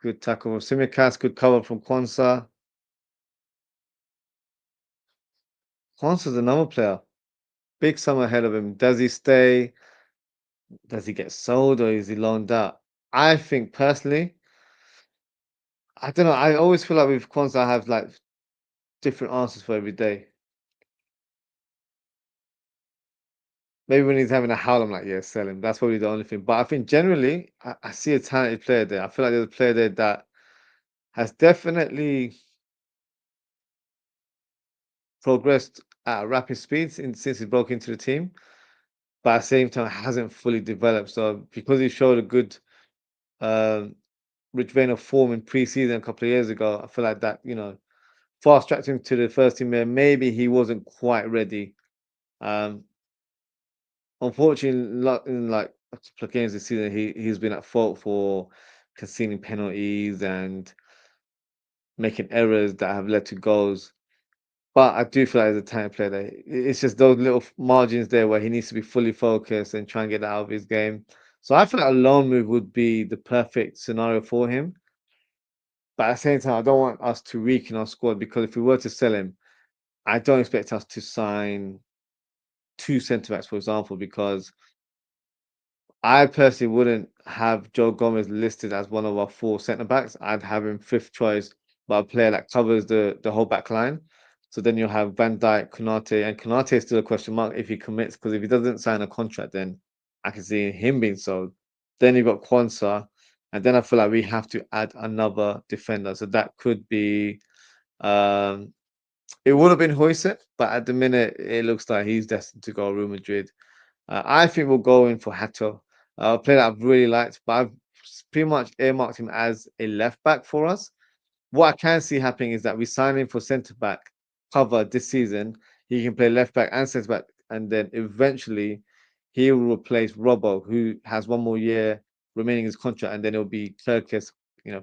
Good tackle from Simicast, good cover from Kwanzaa. Kwanzaa's another player. Big summer ahead of him. Does he stay? Does he get sold or is he loaned out? I think personally, I don't know. I always feel like with Kwanzaa, I have like different answers for every day. Maybe when he's having a howl, I'm like, yeah, sell him. That's probably the only thing. But I think generally, I see a talented player there. I feel like there's a player there that has definitely progressed at a rapid speed since he broke into the team, but at the same time hasn't fully developed. So because he showed a good um, rich vein of form in pre-season a couple of years ago, I feel like that, fast tracked him to the first team there. Maybe he wasn't quite ready. Um, Unfortunately, in like a couple of games this season, he's been at fault for conceding penalties and making errors that have led to goals. But I do feel like as a talented player, that it's just those little margins there where he needs to be fully focused and try and get that out of his game. So I feel like a loan move would be the perfect scenario for him. But at the same time, I don't want us to weaken our squad because if we were to sell him, I don't expect us to sign two centre backs, for example, because I personally wouldn't have Joe Gomez listed as one of our four centre backs. I'd have him fifth choice, but a player that covers the whole back line. So then you'll have Van Dijk, Konate, and Konate is still a question mark if he commits, because if he doesn't sign a contract, then I can see him being sold. Then you've got Kwanzaa, and then I feel like we have to add another defender. So that could be um it would have been Hoyset, but at the minute it looks like he's destined to go Real Madrid. I think we'll go in for Hato, a player that I've really liked, but I've pretty much earmarked him as a left back for us. What I can see happening is that we sign him for centre back cover this season. He can play left back and centre back, and then eventually he will replace Robbo, who has one more year remaining his contract, and then it'll be Kirkis.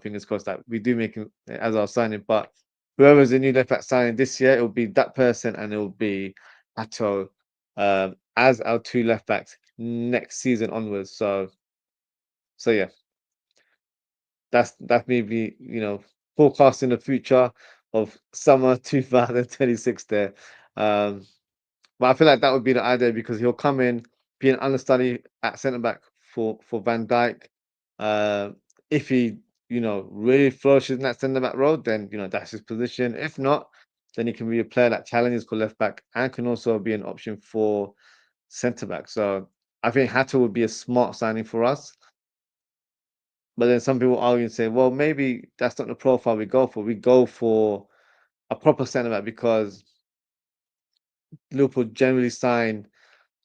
Fingers crossed that we do make him as our signing. But whoever's the new left back signing this year, it'll be that person, and it'll be Atto as our two left backs next season onwards. So yeah, that's maybe forecasting the future of summer 2026 there. Um, but I feel like that would be the idea because he'll come in, be an understudy at centre back for Van Dijk. Uh, if he really flourishes in that centre back role, then that's his position. If not, then he can be a player that challenges for left back and can also be an option for centre back. So I think Hatter would be a smart signing for us. But then some people argue and say, well, maybe that's not the profile we go for. We go for a proper centre back because Liverpool generally sign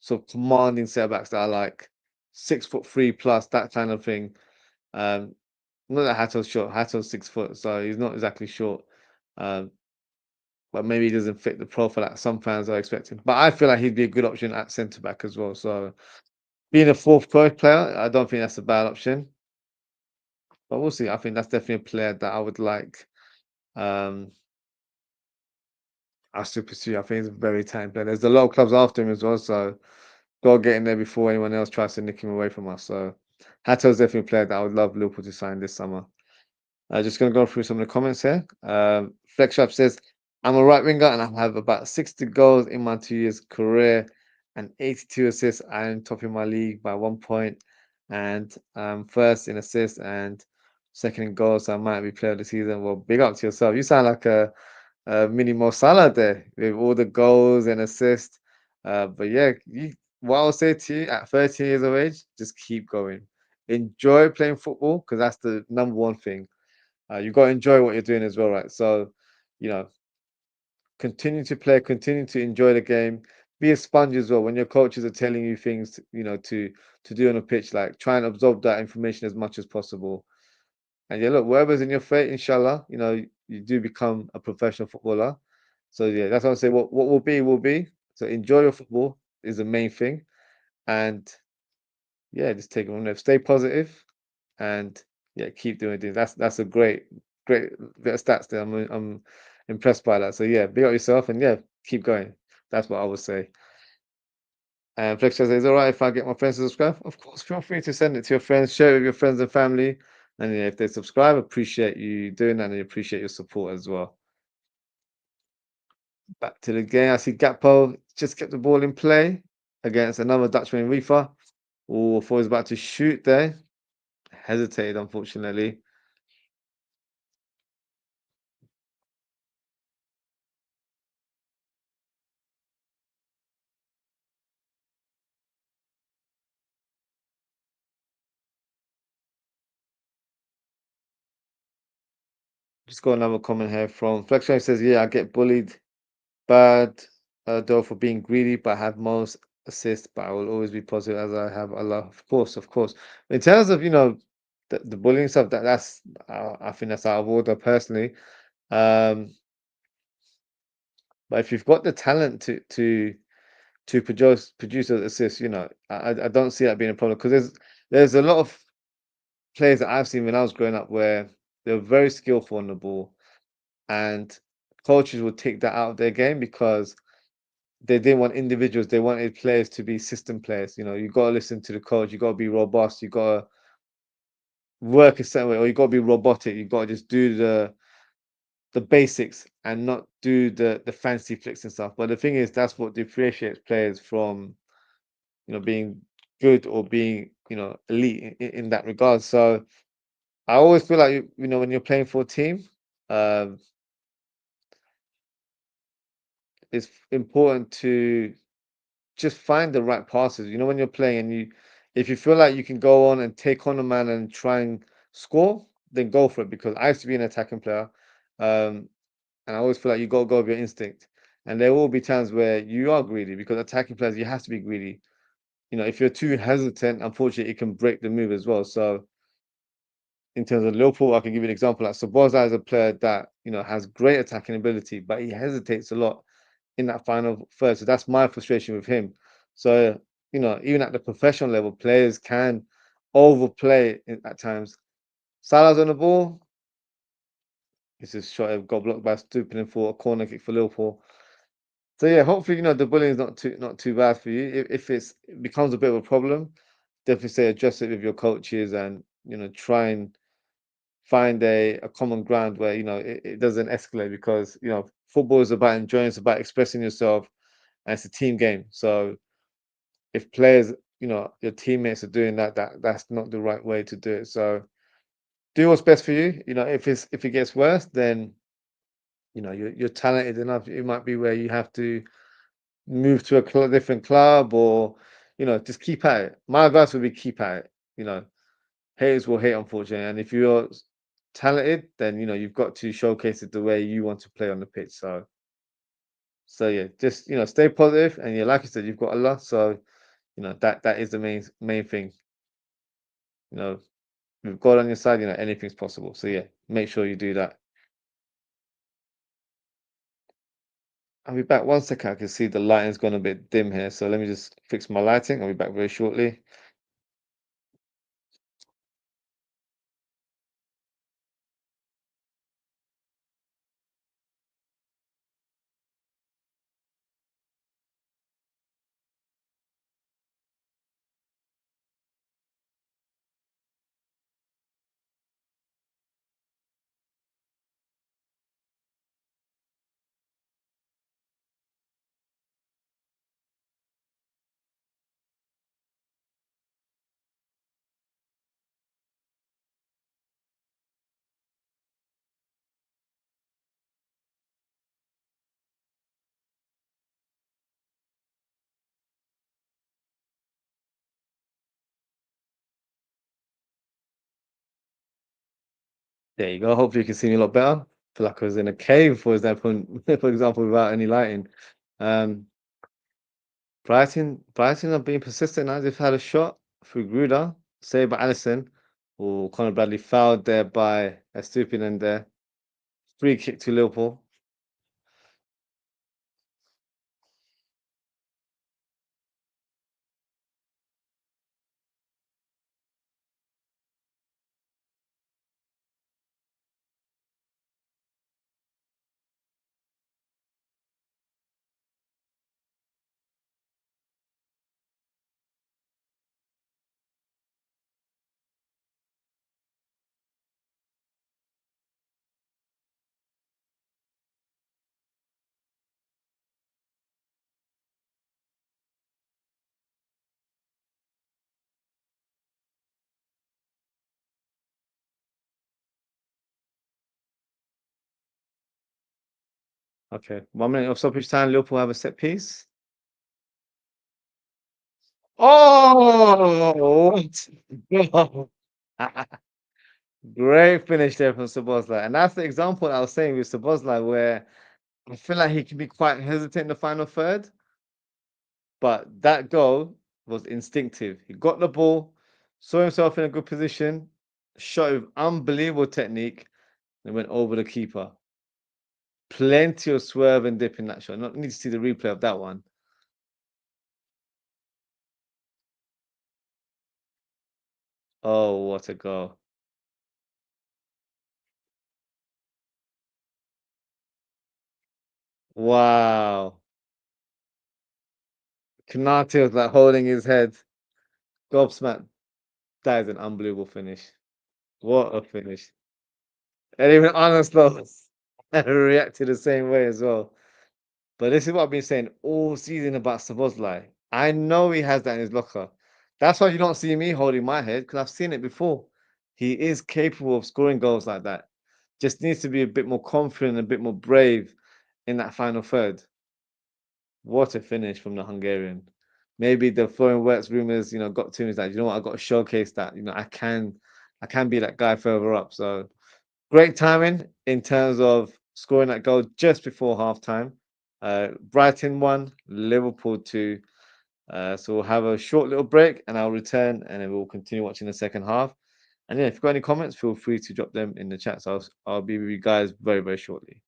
sort of commanding centre backs that are like 6'3" plus, that kind of thing. Um, Not that Hatto's short. Hatto's 6 foot, so he's not exactly short. Um, but maybe he doesn't fit the profile that some fans are expecting. But I feel like he'd be a good option at centre back as well. So being a fourth choice player, I don't think that's a bad option. But we'll see. I think that's definitely a player that I would like um us to pursue. I think he's a very talented player. There's a lot of clubs after him as well, so gotta get in there before anyone else tries to nick him away from us. So Hatto's definitely a player that I would love Liverpool to sign this summer. Just going to go through some of the comments here. FlexShop says, I'm a right winger and I have about 60 goals in my 2 years career and 82 assists. I am top in my league by 1 point and first in assists and second in goals. So I might be player of the season. Well, big up to yourself. You sound like a mini Mo Salah there with all the goals and assists. But yeah, what I'll say to you at 13 years of age, just keep going. Enjoy playing football because that's the number one thing. You've got to enjoy what you're doing as well, right? So, you know, continue to play, continue to enjoy the game. Be a sponge as well. When your coaches are telling you things, to do on a pitch, like try and absorb that information as much as possible. And yeah, look, whatever's in your fate, inshallah, you do become a professional footballer. So yeah, that's what I say. What will be will be. So enjoy your football is the main thing, and yeah, just take it from there. Stay positive, and yeah, keep doing things. That's a great great bit of stats there. I'm impressed by that. So yeah, big up yourself and yeah, keep going. That's what I would say. And Flex says, "It's all right if I get my friends to subscribe." Of course, feel free to send it to your friends, share it with your friends and family. And yeah, if they subscribe, appreciate you doing that and I appreciate your support as well. Back to the game. I see Gakpo just kept the ball in play against another Dutchman Reefer. Oh, thought he was about to shoot there. Hesitated, unfortunately. Just got another comment here from Flexion. Says, "Yeah, I get bullied bad though for being greedy, but I have most assists. But I will always be positive as I have Allah." Of course, of course. In terms of the bullying stuff, that's I think that's out of order personally. Um, but if you've got the talent to produce those assists, I don't see that being a problem because there's a lot of players that I've seen when I was growing up where they're very skillful on the ball and coaches would take that out of their game because they didn't want individuals. They wanted players to be system players. You got to listen to the coach. You got to be robust. You got to work a certain way, or you got to be robotic. You got to just do the basics and not do the fancy flicks and stuff. But the thing is, that's what differentiates players from being good or being elite in that regard. So I always feel like when you're playing for a team, um, it's important to just find the right passes. When you're playing and if you feel like you can go on and take on a man and try and score, then go for it. Because I used to be an attacking player, and I always feel like you got to go with your instinct. And there will be times where you are greedy because attacking players, you have to be greedy. If you're too hesitant, unfortunately, it can break the move as well. So in terms of Liverpool, I can give you an example. Like Szoboszlai is a player that has great attacking ability, but he hesitates a lot in that final third. So that's my frustration with him. So even at the professional level, players can overplay at times. Salah's on the ball. It's just shot got blocked by Stupin and for a corner kick for Liverpool. So yeah, hopefully the bullying is not too bad for you. If it becomes a bit of a problem, definitely say address it with your coaches and try and find a common ground where it doesn't escalate because football is about enjoying, it's about expressing yourself, and it's a team game. So if players, your teammates are doing that's not the right way to do it. So do what's best for you. If it gets worse, then you're talented enough. It might be where you have to move to a different club or just keep at it. My advice would be keep at it. Haters will hate, unfortunately, and if you're talented, then you've got to showcase it the way you want to play on the pitch. So yeah, just stay positive, and yeah, like I said, you've got Allah, so that is the main thing. You know, with God on your side, anything's possible. So yeah, make sure you do that. I'll be back 1 second. I can see the lighting's gone a bit dim here, so let me just fix my lighting. I'll be back very shortly. There you go. Hopefully you can see me a lot better. I feel like I was in a cave, for example, for example, without any lighting. Um, Brighton are being persistent now. They've had a shot through Gruder, saved by Allison, or Conor Bradley fouled there by Estupinian there. Free kick to Liverpool. Okay. 1 minute of stoppage time. Liverpool have a set piece. Oh, what? No. Great finish there from Szoboszlai. And that's the example I was saying with Szoboszlai, where I feel like he can be quite hesitant in the final third, but that goal was instinctive. He got the ball, saw himself in a good position, shot with unbelievable technique, and went over the keeper. Plenty of swerve and dip in that shot. Not need to see the replay of that one. Oh, what a goal. Wow. Kanate was like holding his head. Gobsmacked. That is an unbelievable finish. What a finish. And even Arnold reacted the same way as well. But this is what I've been saying all season about Szoboszlai. I know he has that in his locker. That's why you don't see me holding my head, because I've seen it before. He is capable of scoring goals like that. Just needs to be a bit more confident, a bit more brave in that final third. What a finish from the Hungarian. Maybe the Florian Wirtz rumors, got to him. He's like, you know what, I've got to showcase that. I can be that guy further up. So great timing in terms of scoring that goal just before halftime. Brighton 1, Liverpool 2. So we'll have a short little break and I'll return and then we'll continue watching the second half. And yeah, if you've got any comments, feel free to drop them in the chat. So I'll be with you guys very, very shortly.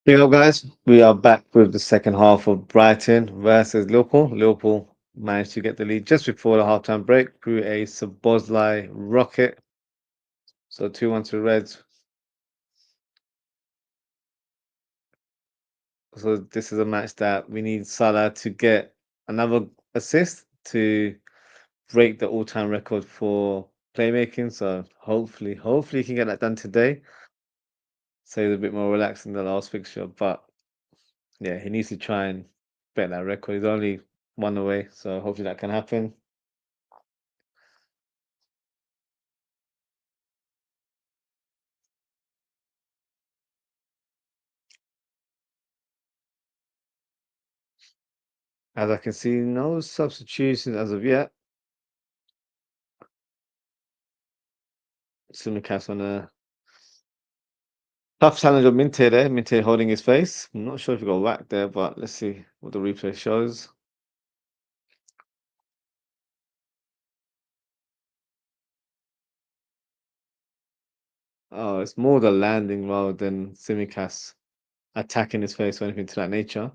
Hey up, guys. We are back with the second half of Brighton versus Liverpool. Liverpool managed to get the lead just before the halftime break through a Sabozlai rocket. So 2-1 to the Reds. So this is a match that we need Salah to get another assist to break the all-time record for playmaking. So hopefully he can get that done today. So he's a bit more relaxed in the last fixture. But yeah, he needs to try and break that record. He's only one away, so hopefully that can happen. As I can see, no substitutions as of yet. Simicast on a tough challenge of Minte there. Minte holding his face. I'm not sure if he got whacked there, but let's see what the replay shows. Oh, it's more the landing rather than Simicast attacking his face or anything to that nature.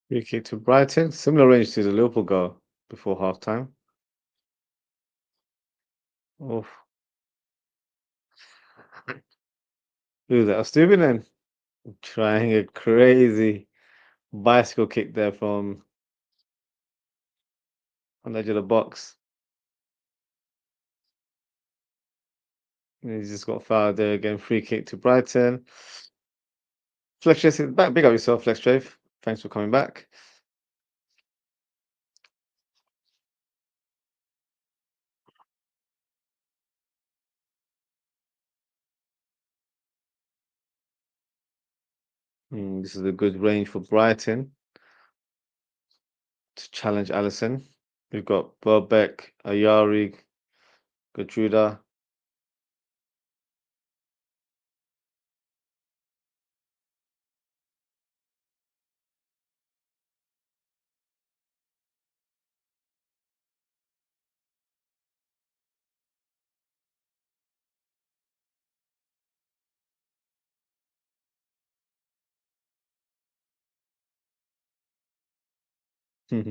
Free kick to Brighton. Similar range to the Liverpool goal before halftime. Oh, who's that? Steven then trying a crazy bicycle kick there from on the edge of the box. And he's just got fouled there again. Free kick to Brighton. Flex Trace is back. Big up yourself, Flex Trace. Thanks for coming back. This is a good range for Brighton to challenge Allison. We've got Burbeck, Ayari, Gertruda.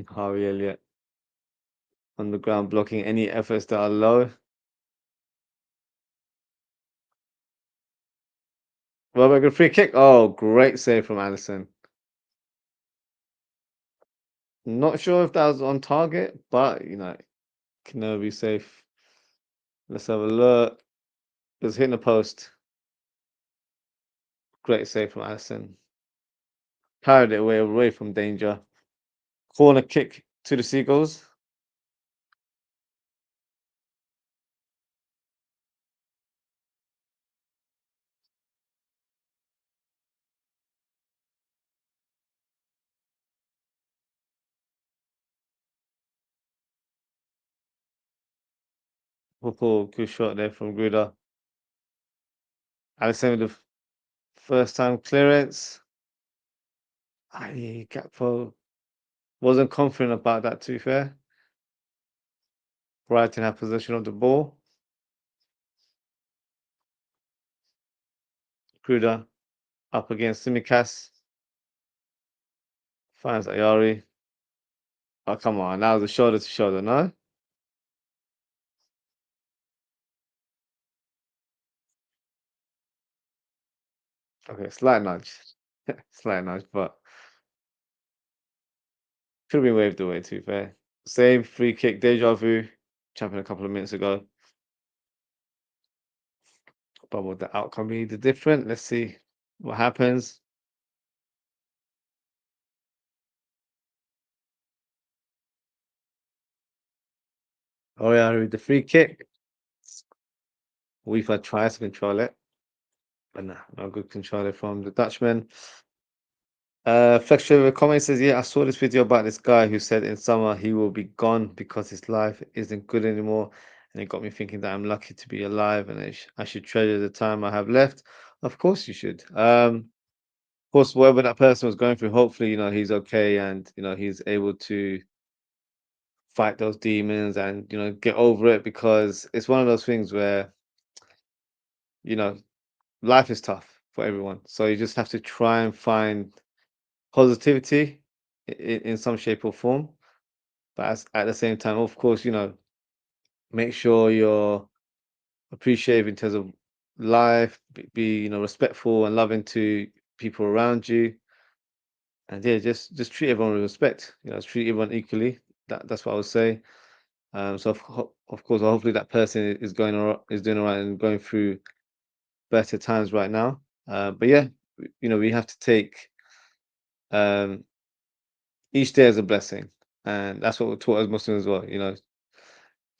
Harvey Elliott on the ground blocking any efforts that are low. Burbeck, a free kick. Oh, great save from Allison. Not sure if that was on target, but can never be safe. Let's have a look. was hitting the post. Great save from Allison. Parried it away from danger. Corner kick to the Seagulls. Liverpool, good shot there from Gruda. Allison with the first time clearance. Gakpo wasn't confident about that, to be fair. Brighton had possession of the ball. Gruda up against Simicast. Finds Ayari. Oh, come on. That was a shoulder to shoulder, no? Okay, slight nudge. Slight nudge, but could have been waved away, to be fair. Same free kick, deja vu. Champion a couple of minutes ago. But would the outcome be the different? Let's see what happens. Oh, yeah, with the free kick. We've had tries to control it. But nah, no good control from the Dutchman. Flex comment says, yeah, I saw this video about this guy who said in summer he will be gone because his life isn't good anymore. And it got me thinking that I'm lucky to be alive and I should treasure the time I have left. Of course you should. Of course, whatever that person was going through, hopefully, he's okay and, he's able to fight those demons and, get over it because it's one of those things where, you know, life is tough for everyone. So you just have to try and find positivity in some shape or form. But at the same time, of course, make sure you're appreciative in terms of life, be respectful and loving to people around you, and yeah, just treat everyone with respect. Treat everyone equally. That's what I would say. So of course, hopefully that person is doing all right and going through better times right now. But yeah, we have to take um, each day as a blessing, and that's what we're taught as Muslims as well.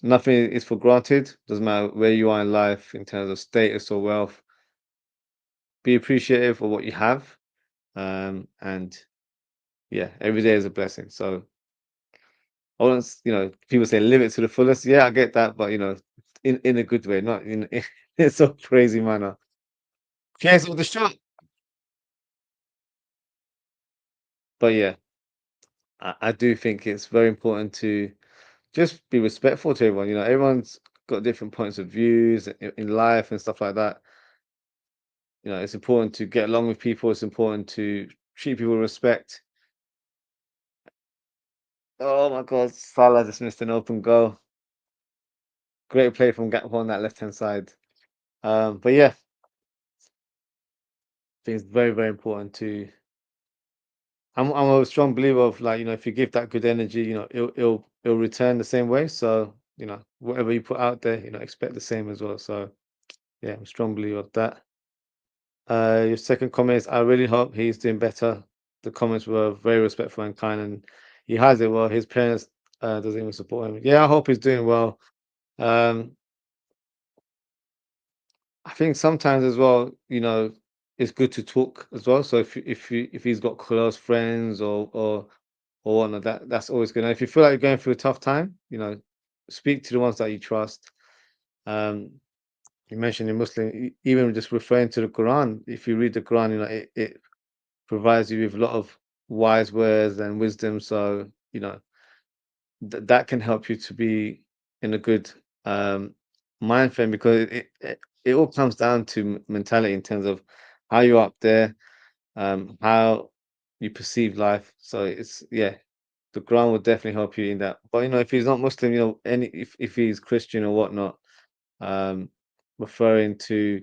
Nothing is for granted. Doesn't matter where you are in life in terms of status or wealth. Be appreciative of what you have, and yeah, every day is a blessing. So I want people say live it to the fullest. Yeah, I get that, but in a good way, not in some crazy manner. Cancel the shot, but yeah, I do think it's very important to just be respectful to everyone. Everyone's got different points of views in life and stuff like that. It's important to get along with people. It's important to treat people with respect. Oh my God, Salah just missed an open goal. Great play from Gakpo on that left hand side. But yeah, I think it's very, very important to. I'm a strong believer of like if you give that good energy, it'll return the same way. So whatever you put out there, expect the same as well. So yeah, I'm a strong believer of that. Your second comment is, I really hope he's doing better. The comments were very respectful and kind, and he has it well. His parents doesn't even support him. Yeah, I hope he's doing well. Um, I think sometimes as well, it's good to talk as well. So if he's got close friends or whatnot, that's always good. And if you feel like you're going through a tough time, speak to the ones that you trust. Um, you mentioned in Muslim, even just referring to the Quran. If you read the Quran, it provides you with a lot of wise words and wisdom. So that can help you to be in a good mind frame because it all comes down to mentality in terms of how you're up there, how you perceive life. So it's yeah, the Quran will definitely help you in that. But if he's not Muslim, any if he's Christian or whatnot, um, referring to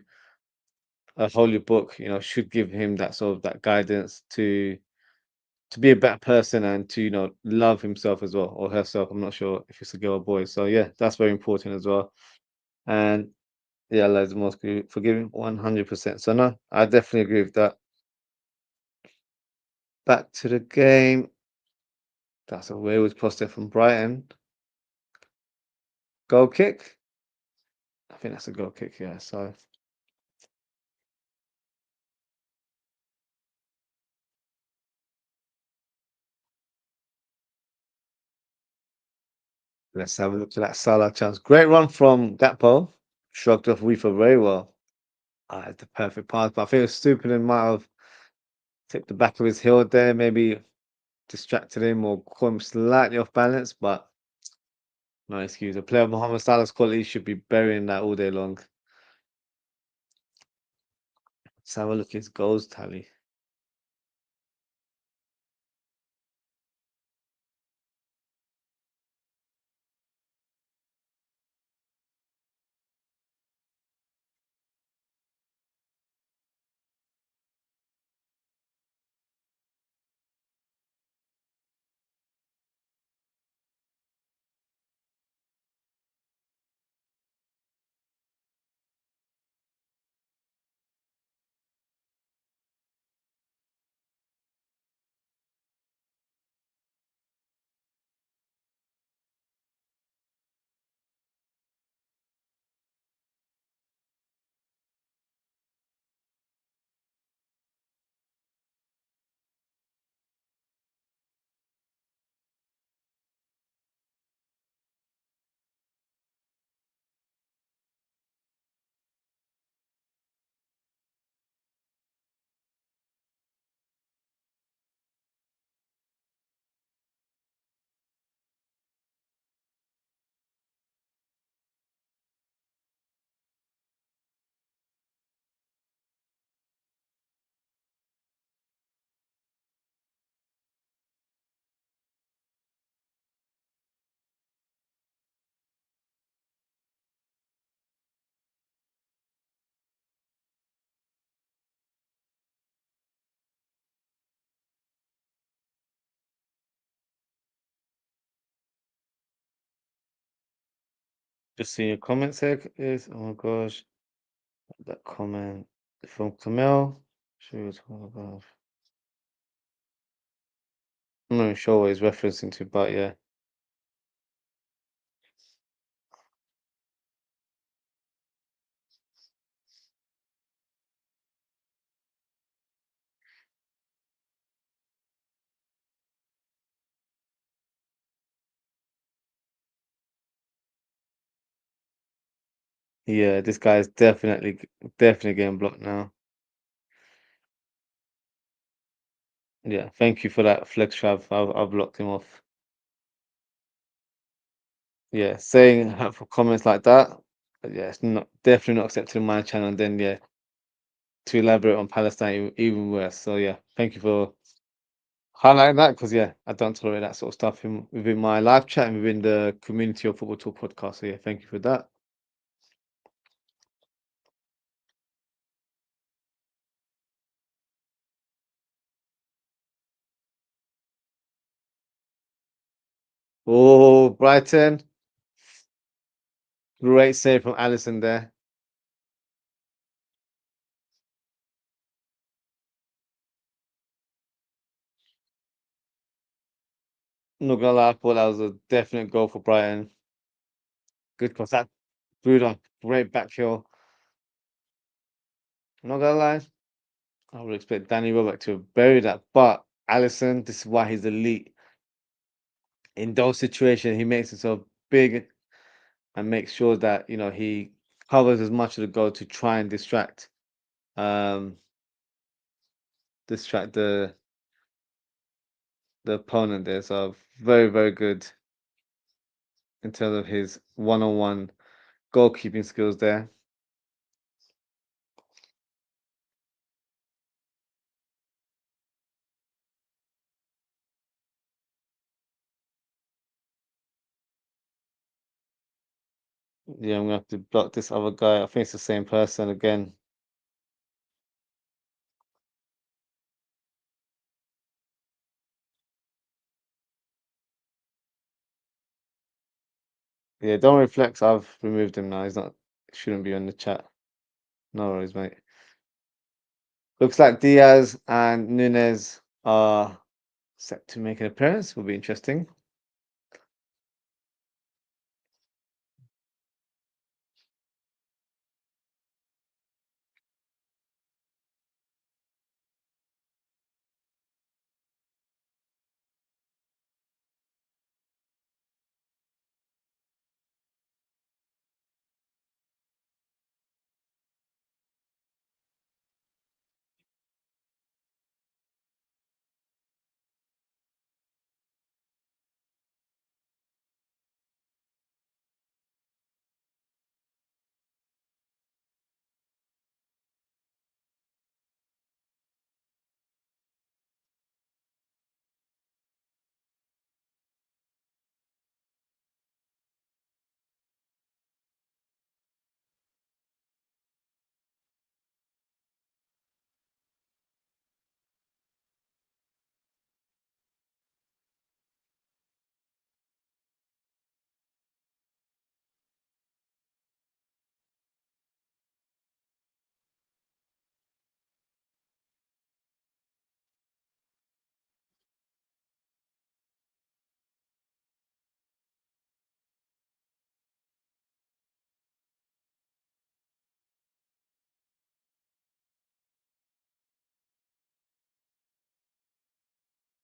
a holy book, should give him that sort of that guidance to be a better person and to love himself as well or herself. I'm not sure if it's a girl or boy. So yeah, that's very important as well. And Yeah, Allah's the most forgiving, 100%. So no, I definitely agree with that. Back to the game. That's a wayward cross there from Brighton. Goal kick. I think that's a goal kick. Yeah. So let's have a look at that Salah chance. Great run from Gakpo. Shrugged off Weaver very well. The perfect pass, but I think it was stupid and might have tipped the back of his heel there, maybe distracted him or caught him slightly off balance, but no excuse. A player of Mohamed Salah's quality should be burying that all day long. Let's have a look at his goals tally. Just seeing your comments here is oh my gosh, that comment from Camille. She was talking about. I'm not even sure what he's referencing to, but yeah. Yeah, this guy's definitely getting blocked now. Yeah, thank you for that flex Trav. I've blocked him off. Yeah, saying hurtful comments like that. Yeah, it's not definitely not accepted in my channel. And then yeah, to elaborate on Palestine even worse. So yeah, thank you for highlighting that because yeah, I don't tolerate that sort of stuff within my live chat and within the community of Football Talk podcast. So yeah, thank you for that. Oh, Brighton, great save from Allison there. Not gonna lie, I thought that was a definite goal for Brighton. Good cross. That Bruder, great back heel. Not gonna lie, I would expect Danny Welbeck to have buried that, but Allison, this is why he's elite. In those situations, he makes himself big and makes sure that he covers as much of the goal to try and um distract the opponent there. So very, very good in terms of his one-on-one goalkeeping skills there. Yeah, I'm gonna have to block this other guy. I think it's the same person again. Yeah, don't reflex. I've removed him now. He's not shouldn't be on the chat. No worries, mate. Looks like Diaz and Nunez are set to make an appearance. Will be interesting.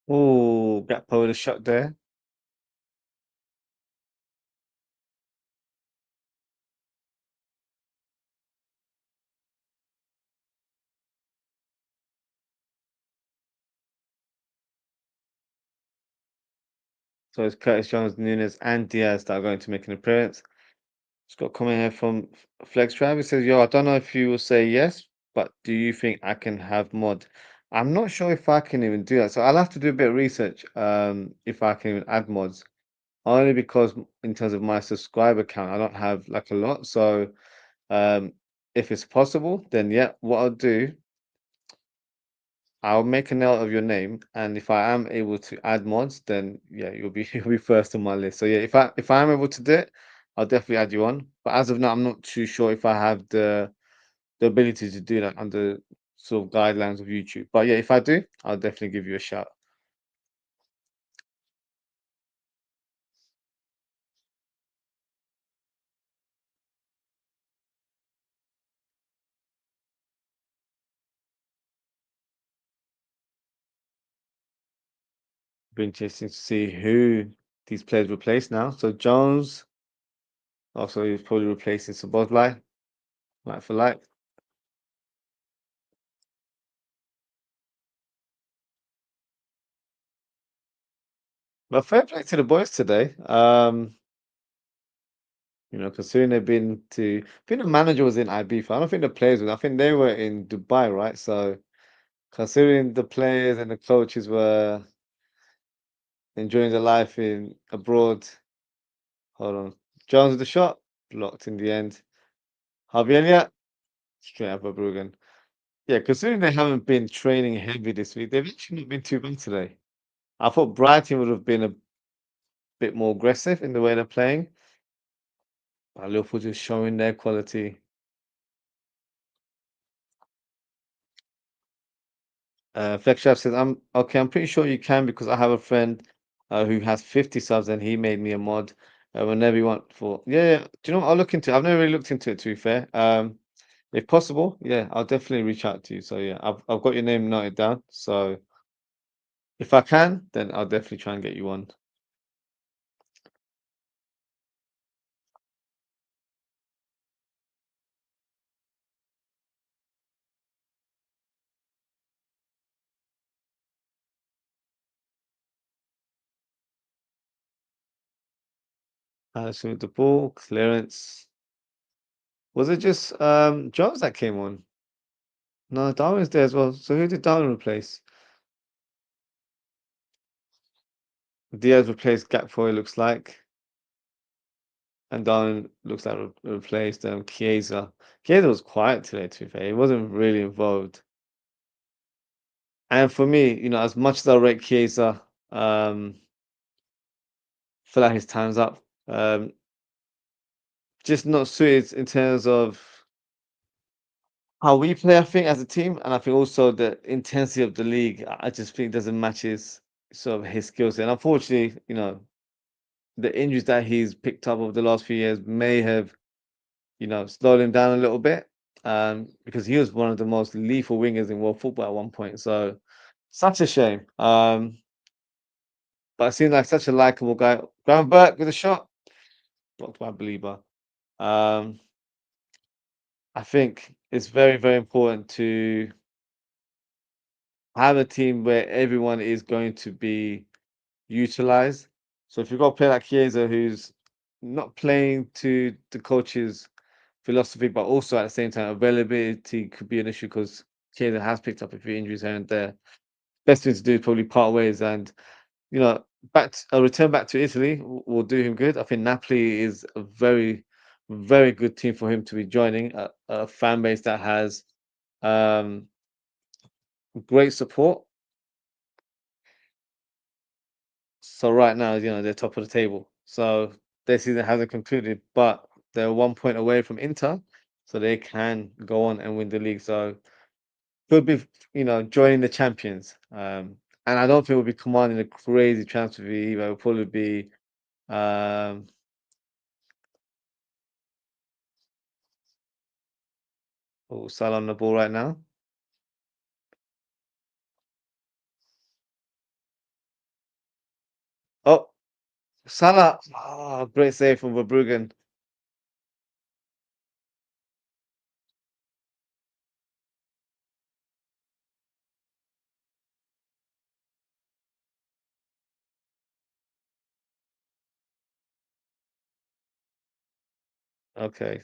Oh, Gakpo with a shot there. So it's Curtis Jones, Nunes, and Diaz that are going to make an appearance. Just got a comment here from Flex Travis says, "Yo, I don't know if you will say yes, but do you think I can have mod?" I'm not sure if I can even do that, so I'll have to do a bit of research. If I can even add mods, only because in terms of my subscriber count, I don't have like a lot. So um, if it's possible, then yeah, what I'll do, I'll make a note of your name, and if I am able to add mods, then yeah, you'll be you'll be first on my list. So yeah, if I am able to do it, I'll definitely add you on. But as of now, I'm not too sure if I have the ability to do that under sort of guidelines of YouTube. But yeah, if I do, I'll definitely give you a shout. Be interesting to see who these players replace now. So Jones, also he's probably replacing Szoboszlai, like for like. But fair play to the boys today. Considering I think the manager was in Ibiza. I don't think the players were. I think they were in Dubai, right? So considering the players and the coaches were enjoying their life in abroad. Hold on. Jones with the shot, blocked in the end. Javier, straight up a Bruggen. Yeah, considering they haven't been training heavy this week, they've actually not been too bad today. I thought Brighton would have been a bit more aggressive in the way they're playing. But Liverpool just showing their quality. Flexshaft says, "I'm okay. I'm pretty sure you can because I have a friend who has 50 subs and he made me a mod whenever you want for. Yeah, yeah. Do you know what? I'll look into it. I've never really looked into it, to be fair. If possible, yeah, I'll definitely reach out to you. So yeah, I've got your name noted down. So if I can, then I'll definitely try and get you on. So with the ball clearance, was it just Jones that came on? No, Darwin's there as well. So who did Darwin replace? Diaz replaced Gakpo, it looks like. And Darwin looks like replaced Chiesa. Chiesa was quiet today, to be fair. He wasn't really involved. And for me, as much as I rate Chiesa, feel like his time's up. just not suited in terms of how we play, I think, as a team, and I think also the intensity of the league. I just think doesn't match his sort of his skill set. And unfortunately, the injuries that he's picked up over the last few years may have, slowed him down a little bit. Because he was one of the most lethal wingers in world football at one point. So such a shame. But it seems like such a likable guy. Graham Burke with a shot, blocked by Belieber. Um, I think it's very, very important to have a team where everyone is going to be utilized. So if you've got a player like Chiesa who's not playing to the coach's philosophy, but also at the same time availability could be an issue because Chiesa has picked up a few injuries here and there. Best thing to do is probably part ways and a return back to Italy will do him good. I think Napoli is a very, very good team for him to be joining a fan base that has um, great support. So right now, they're top of the table. So their season hasn't concluded, but they're 1 point away from Inter, so they can go on and win the league. So could be, joining the champions. And I don't think we'll be commanding a crazy transfer fee either. It'll probably be um, Salah on the ball right now. Oh, Salah. Oh, great save from Verbruggen. Okay.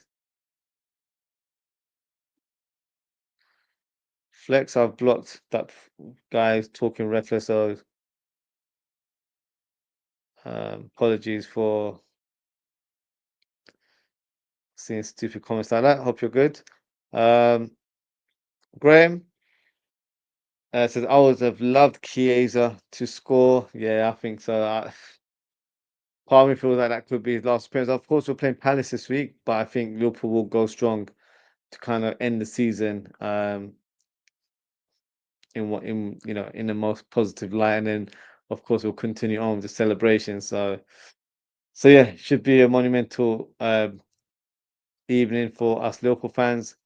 Flex, I've blocked that guy talking reckless. So apologies for seeing stupid comments like that. Hope you're good. Um, Graham says, I would have loved Chiesa to score. Yeah, I think so. Part of me feels like that could be his last appearance. Of course, we're playing Palace this week, but I think Liverpool will go strong to kind of end the season in the most positive light, and then of course we'll continue on with the celebration. So yeah, should be a monumental evening for us Liverpool fans.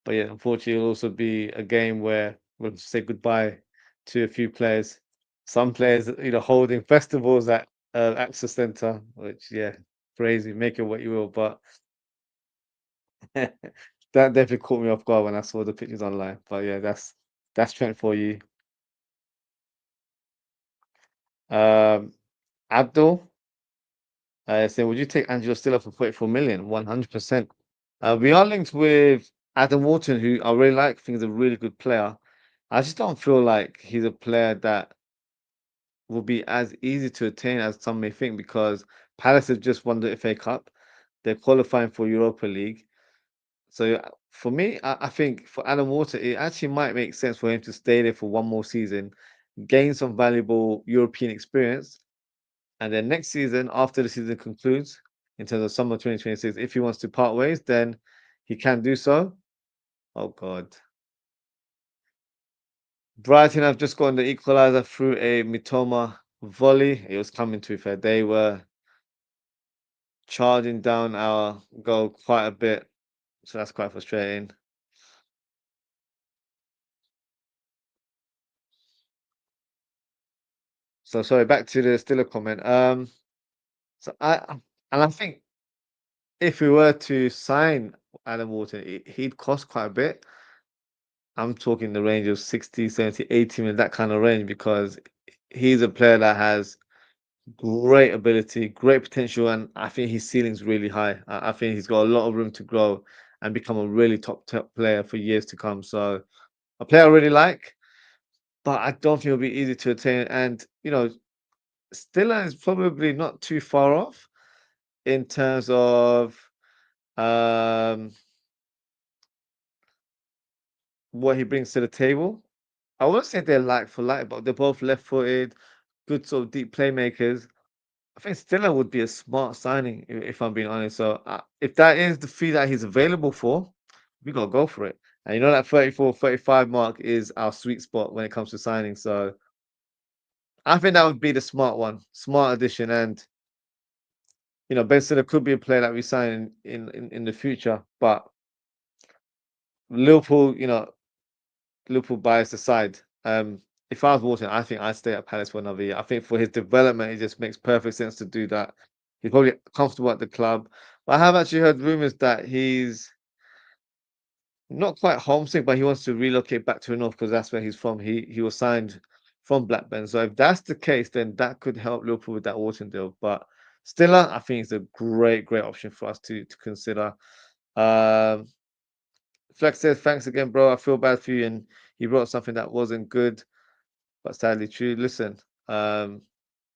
But yeah, unfortunately, it'll also be a game where we'll say goodbye to a few players. Some players, holding festivals at Access Centre, which yeah, crazy. Make it what you will, but that definitely caught me off guard when I saw the pictures online. But yeah, that's Trent for you. Um, Abdul saying, would you take Angelo Stiller for 44 million? 100%. We are linked with Adam Wharton, who I really like. I think he's a really good player. I just don't feel like he's a player that will be as easy to attain as some may think because Palace have just won the FA Cup. They're qualifying for Europa League. So for me, I think for Alan Walter, it actually might make sense for him to stay there for one more season, gain some valuable European experience, and then next season, after the season concludes, in terms of summer 2026, if he wants to part ways, then he can do so. Oh God. Brighton have just gotten the equalizer through a Mitoma volley. It was coming to be fair. They were charging down our goal quite a bit. So that's quite frustrating. So sorry, back to the Stiller comment. So I think if we were to sign Adam Wharton, he'd cost quite a bit. I'm talking the range of 60, 70, 80 million, that kind of range, because he's a player that has great ability, great potential, and I think his ceiling's really high. I think he's got a lot of room to grow and become a really top player for years to come. So a player I really like, but I don't think it'll be easy to attain. And Stiller is probably not too far off in terms of um, what he brings to the table. I won't say they're like for like, but they're both left-footed, good sort of deep playmakers. I think Stiller would be a smart signing if I'm being honest. So if that is the fee that he's available for, we gotta go for it. And you know that 34, 35 mark is our sweet spot when it comes to signing. So I think that would be the smart one, smart addition. And Ben Stiller could be a player that we sign in the future. But Liverpool, Liverpool bias aside, if I was Wharton, I think I'd stay at Palace for another year. I think for his development, it just makes perfect sense to do that. He's probably comfortable at the club. But I have actually heard rumors that he's not quite homesick, but he wants to relocate back to the north because that's where he's from. He was signed from Blackburn. So if that's the case, then that could help Liverpool with that Wharton deal. But Stiller, I think is a great option for us to consider. Um, Flex says, thanks again, bro. I feel bad for you. And he wrote something that wasn't good, but sadly true. Listen, um,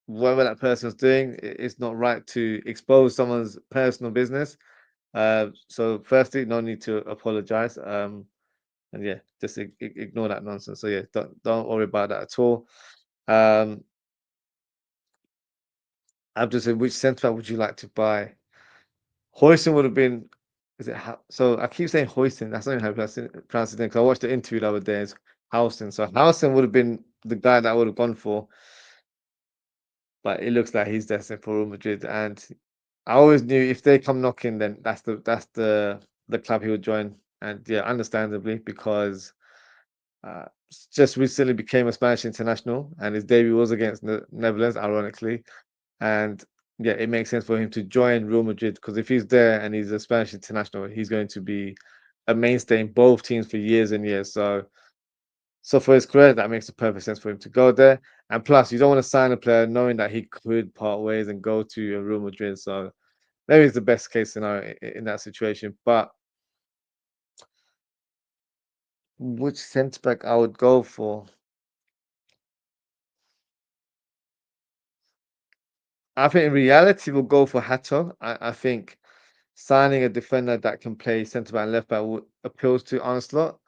whatever that person's doing, it's not right to expose someone's personal business. So firstly, no need to apologize. And yeah, just ignore that nonsense. So yeah, don't worry about that at all. Um, I've just said, which centre back would you like to buy? Hoyson would have been. Is it so? I keep saying Hoyson. That's not even how to pronounce his name. Because I watched the interview the other day. It's Howson. So Howson would have been the guy that I would have gone for. But it looks like he's destined for Real Madrid. And I always knew if they come knocking, then that's the club he would join. And yeah, understandably, because just recently became a Spanish international, and his debut was against the Netherlands, ironically. And yeah, it makes sense for him to join Real Madrid because if he's there and he's a Spanish international, he's going to be a mainstay in both teams for years and years. So for his career, that makes the perfect sense for him to go there. And plus, you don't want to sign a player knowing that he could part ways and go to a Real Madrid. So maybe it's the best case scenario in that situation. But which centre back I would go for? I think in reality, we'll go for Hato. I think signing a defender that can play centre back and left back appeals to Onslaught.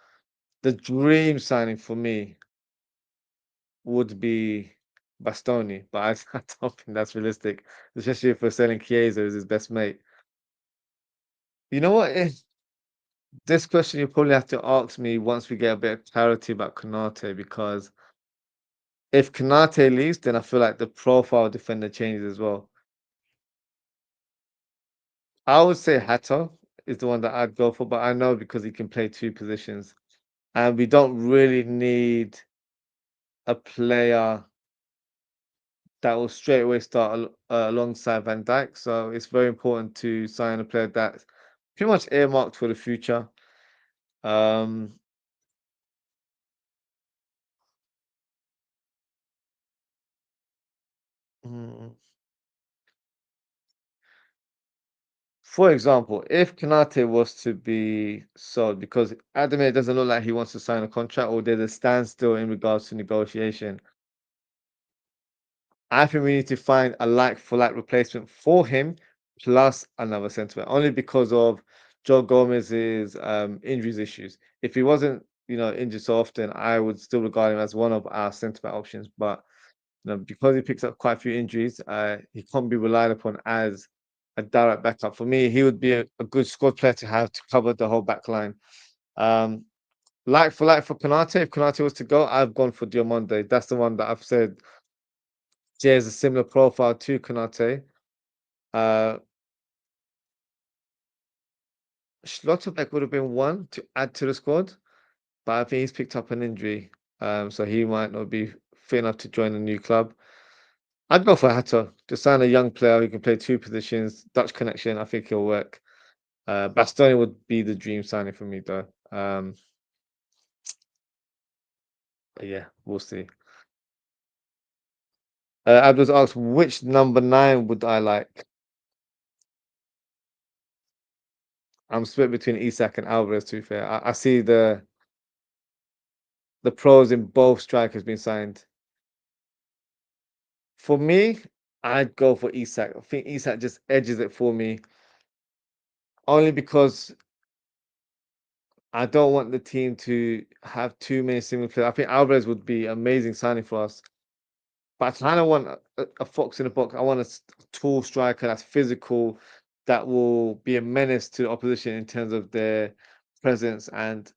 The dream signing for me would be Bastoni, but I don't think that's realistic, especially if we're selling Chiesa as his best mate. You know what? This question you probably have to ask me once we get a bit of clarity about Konate, because if Konate leaves, then I feel like the profile of defender changes as well. I would say Hato is the one that I'd go for, but I know because he can play two positions, and we don't really need a player that will straight away start alongside Van Dijk. So it's very important to sign a player that's pretty much earmarked for the future. Um, mm, for example, if Kanate was to be sold, because at the minute it doesn't look like he wants to sign a contract or there's a standstill in regards to negotiation, I think we need to find a like for like replacement for him plus another centre back, only because of Joe Gomez's injuries issues. If he wasn't, injured so often, I would still regard him as one of our centre back options. But because he picks up quite a few injuries, he can't be relied upon as a direct backup. For me, he would be a good squad player to have to cover the whole back line. Um, like for Konate, if Konate was to go, I've gone for Diomande. That's the one that I've said shares a similar profile to Konate. Uh, Schlotterbeck would have been one to add to the squad, but I think he's picked up an injury, so he might not be fit enough to join a new club. I'd go for Hatter to sign a young player who can play two positions. Dutch connection, I think he'll work. Bastoni would be the dream signing for me, though. But yeah, we'll see. Abdul's asked, which number nine would I like? I'm split between Isak and Alvarez, to be fair. I see the pros in both strikers being signed. For me, I'd go for Isak. I think Isak just edges it for me, only because I don't want the team to have too many single players. I think Alvarez would be amazing signing for us. but I kind of want a fox in the box. I want a tall striker that's physical, that will be a menace to the opposition in terms of their presence and,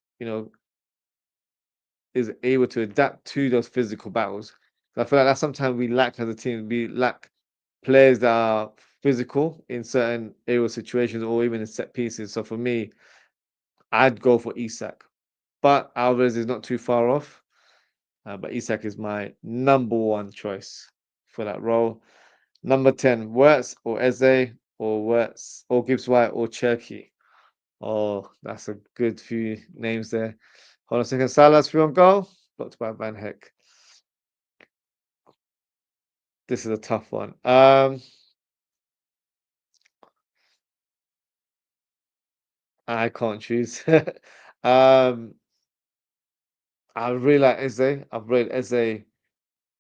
is able to adapt to those physical battles. I feel like that's sometimes we lack as a team. We lack players that are physical in certain aerial situations or even in set pieces. So for me, I'd go for Isak. But Alvarez is not too far off. But Isak is my number one choice for that role. Number 10, Wirtz or Eze or Wirtz or Gibbs White or Cherky. Oh, that's a good few names there. Hold on a second. Salah's through on goal. Blocked by Van Heck. This is a tough one. I can't choose. um, I really like Eze. I've read Eze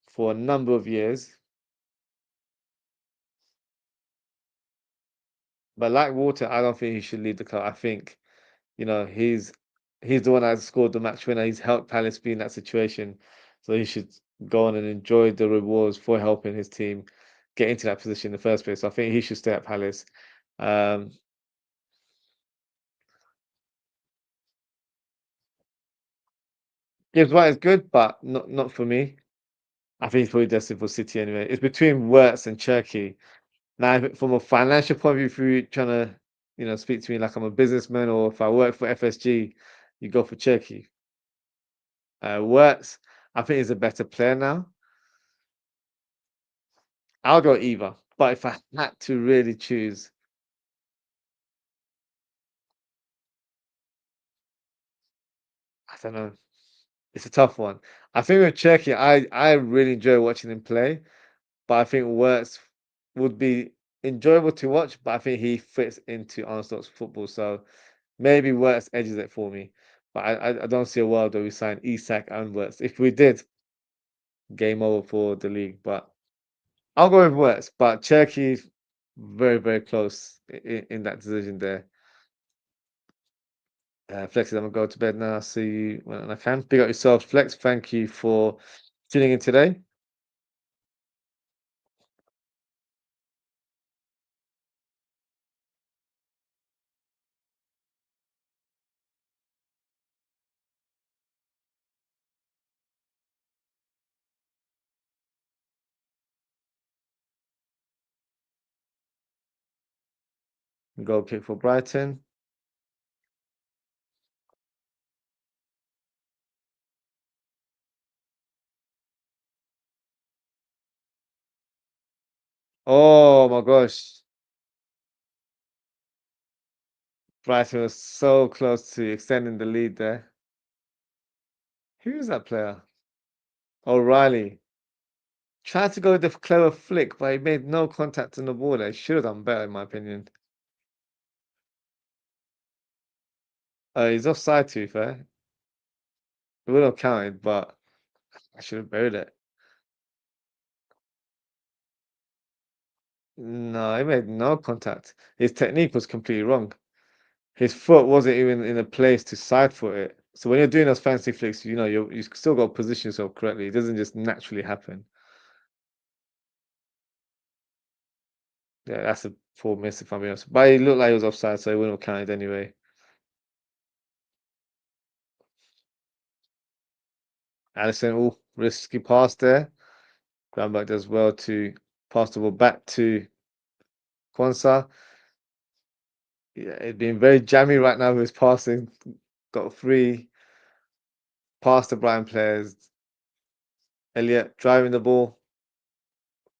for a number of years, but like Water, I don't think he should leave the club. I think he's the one that scored the match winner. He's helped Palace be in that situation, so he should go on and enjoy the rewards for helping his team get into that position in the first place. So I think he should stay at Palace. Um, Gibbs White is good, but not for me. I think he's probably destined for City anyway. It's between Wirtz and Cherky. Now, from a financial point of view, if you're trying to, speak to me like I'm a businessman or if I work for FSG, you go for Cherky. Wirtz, I think he's a better player now. I'll go either. But if I had to really choose, I don't know. It's a tough one. I think with Cherky, I really enjoy watching him play, but I think Wirtz would be enjoyable to watch, but I think he fits into Arsenal's football. So maybe Wirtz edges it for me. But I don't see a world where we sign Isak and Wirtz. If we did, game over for the league. But I'll go with Wirtz. But Cherky, very, very close in that decision there. Flexes, I'm gonna go to bed now. See you when I can. Big up yourself, Flex. Thank you for tuning in today. Goal kick for Brighton. Oh my gosh. Brighton was so close to extending the lead there. Who is that player? O'Reilly. Tried to go with the clever flick, but he made no contact on the ball there. He should have done better, in my opinion. He's offside, to be fair. It would have counted, but I should have buried it. No, he made no contact. His technique was completely wrong. His foot wasn't even in a place to side foot it. So when you're doing those fancy flicks, you still got to position yourself correctly. It doesn't just naturally happen. Yeah, that's a poor miss if I'm being honest. But he looked like he was offside, so he wouldn't have counted anyway. Allison, oh, risky pass there. Groundback does well to pass the ball back to Kwanzaa. Yeah, it's been very jammy right now with his passing. Got three past the Brighton players. Elliot driving the ball.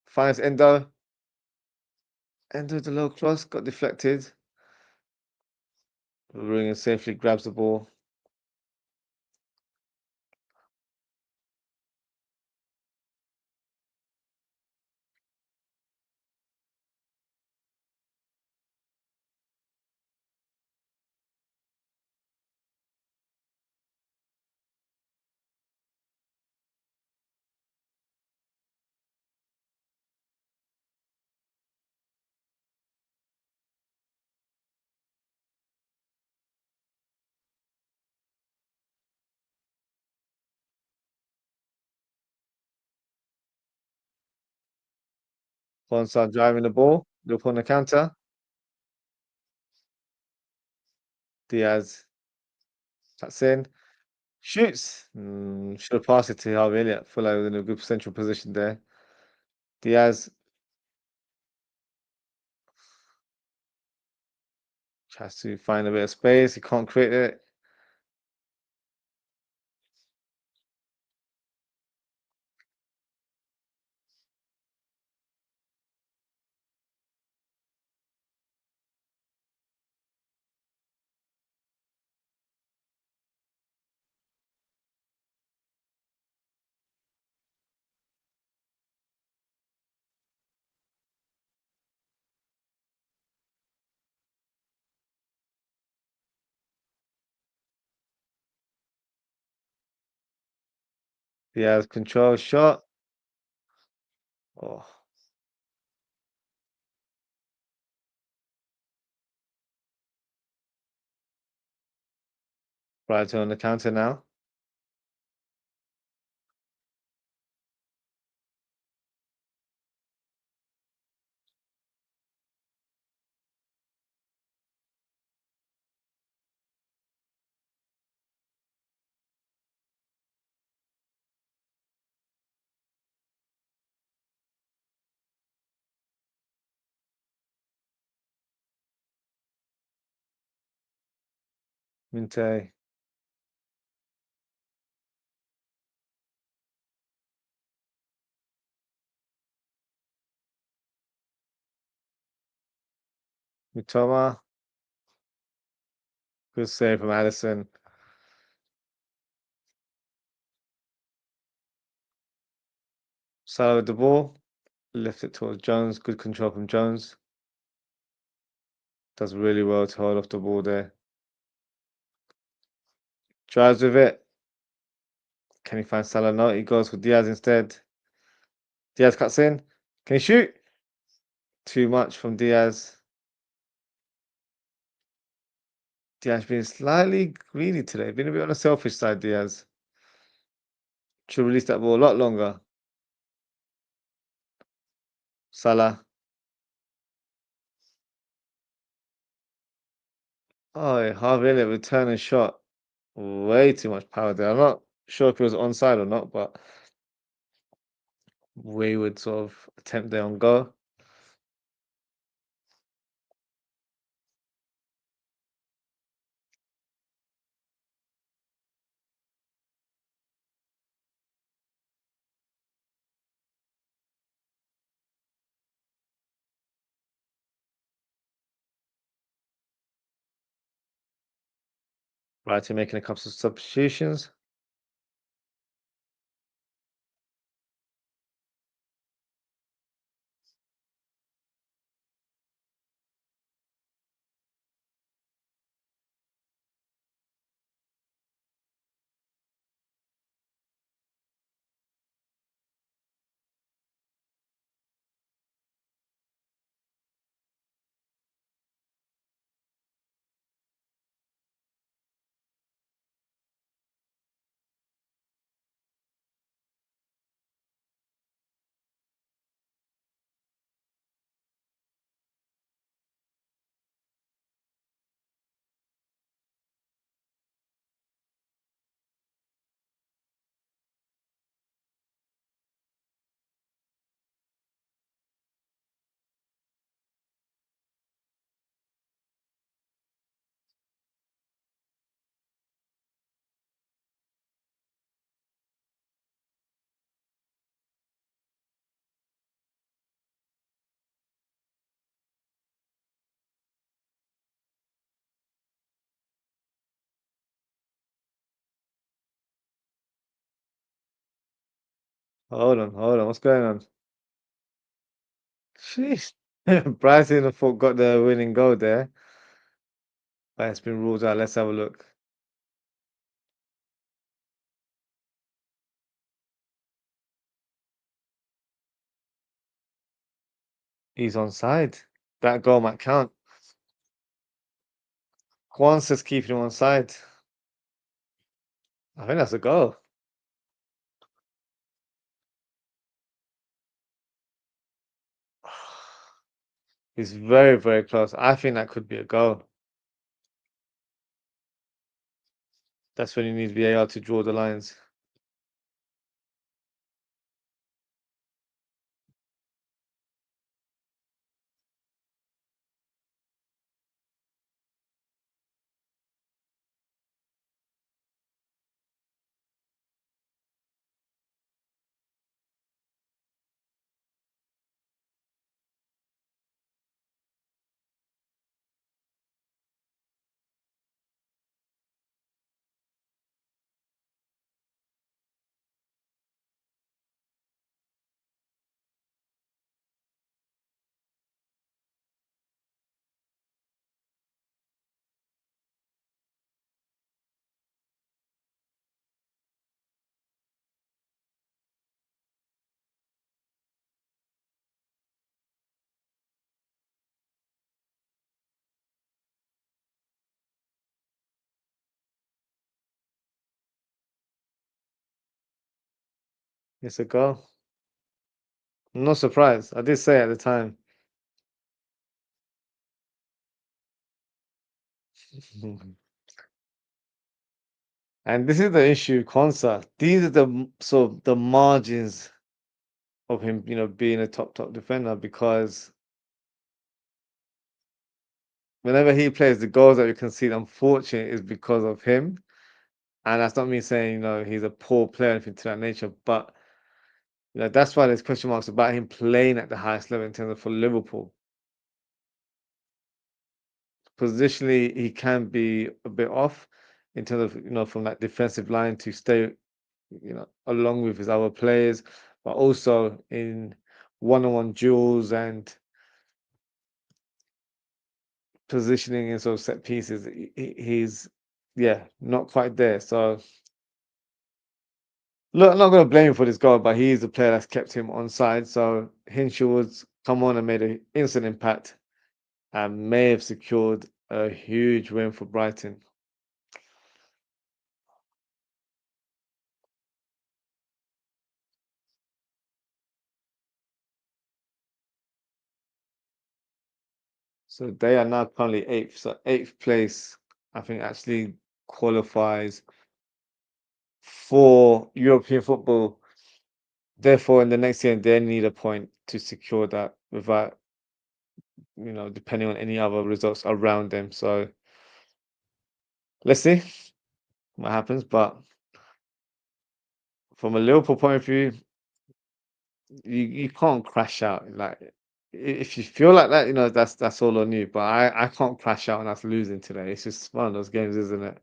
Finds Endo. Endo the low cross got deflected. Ruingen safely grabs the ball. Onside driving the ball. Liverpool on the counter. Diaz cuts in. Shoots. Should have passed it to Harvey Elliott. Feel like he was in a good central position there. Diaz tries to find a bit of space. He can't create it. Diaz control shot. Oh, Brighton on the counter now. Minte. Mitoma. Good save from Addison. Salah with the ball. Lift it towards Jones. Good control from Jones. Does really well to hold off the ball there. Drives with it. Can he find Salah? No, he goes for Diaz instead. Diaz cuts in. Can he shoot? Too much from Diaz. Diaz being slightly greedy today. Been a bit on the selfish side, Diaz. Should release that ball a lot longer. Salah. Oh, Harvey Elliott return and shot. Way too much power there. I'm not sure if it was onside or not, but wayward sort of attempt there on goal. Brighton making a couple of substitutions. Hold on. What's going on? Sheesh. Brighton, I thought, got the winning goal there. But it's been ruled out. Let's have a look. He's onside. That goal might count. Juan says keeping him onside. I think that's a goal. He's very, very close. I think that could be a goal. That's when you need VAR to draw the lines. It's a goal. No surprise. I did say at the time. And this is the issue, Konsa. These are sort of the margins of him, being a top defender because whenever he plays, the goals that we concede, unfortunately, is because of him. And that's not me saying, he's a poor player or anything to that nature, but that's why there's question marks about him playing at the highest level in terms of for Liverpool. Positionally, he can be a bit off in terms of, from that defensive line to stay, along with his other players, but also in one-on-one duels and positioning in sort of set pieces. He's, yeah, not quite there. So, look, I'm not going to blame him for this goal, but he's the player that's kept him on side. So, Hinchwood's come on and made an instant impact and may have secured a huge win for Brighton. So they are now currently eighth. So eighth place, I think, actually qualifies for European football. Therefore, in the next year, they need a point to secure that without, depending on any other results around them. So let's see what happens. But from a Liverpool point of view, you can't crash out. Like if you feel like that, that's all on you. But I can't crash out and that's losing today. It's just one of those games, isn't it?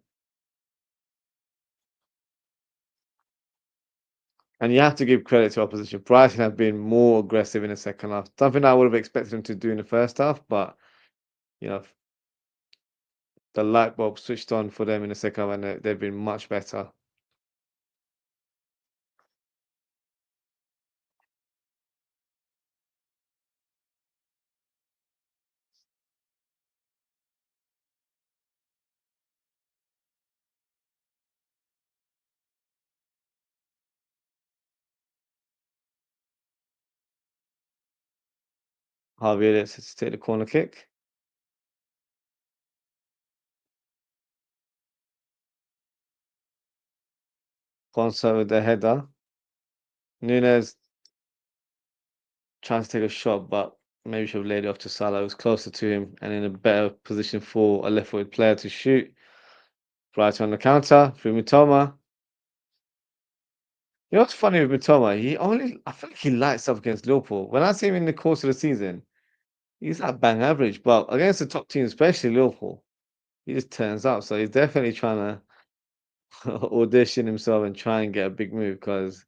And you have to give credit to opposition. Brighton have been more aggressive in the second half. Something I would have expected them to do in the first half, but you know, the light bulb switched on for them in the second half, and they've been much better. Harvey Elliott to take the corner kick. Quansah with the header. Nunes trying to take a shot, but maybe should have laid it off to Salah. It was closer to him and in a better position for a left-footed player to shoot. Brighton on the counter through Mitoma. You know what's funny with Mitoma? I feel like he lights up against Liverpool. When I see him in the course of the season, he's at bang average, but against the top team, especially Liverpool, he just turns up. So he's definitely trying to audition himself and try and get a big move because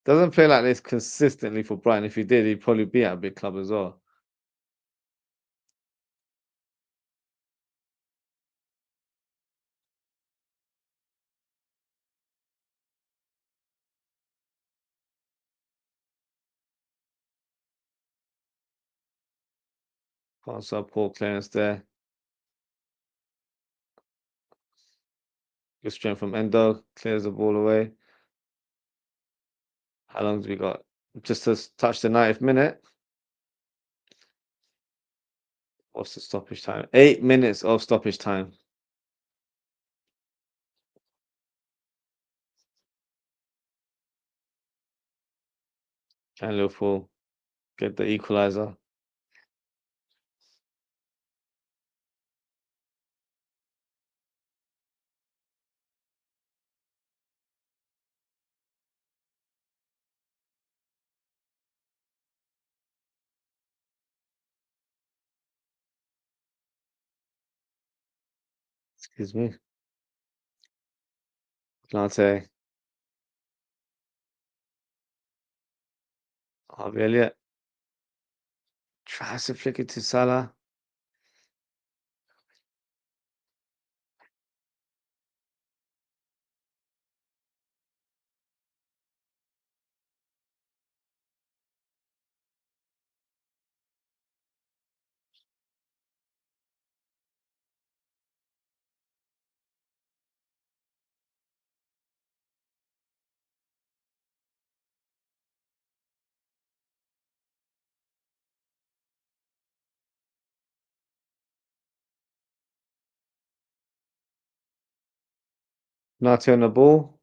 doesn't play like this consistently for Brighton. If he did, he'd probably be at a big club as well. Also, poor clearance there. Good strength from Endo. Clears the ball away. How long do we got? Just to touch the 90th minute. What's the stoppage time? 8 minutes of stoppage time. And Liverpool get the equalizer. Excuse me. Latte. Harvey Elliott tries to flick it to Salah. Latte on the ball.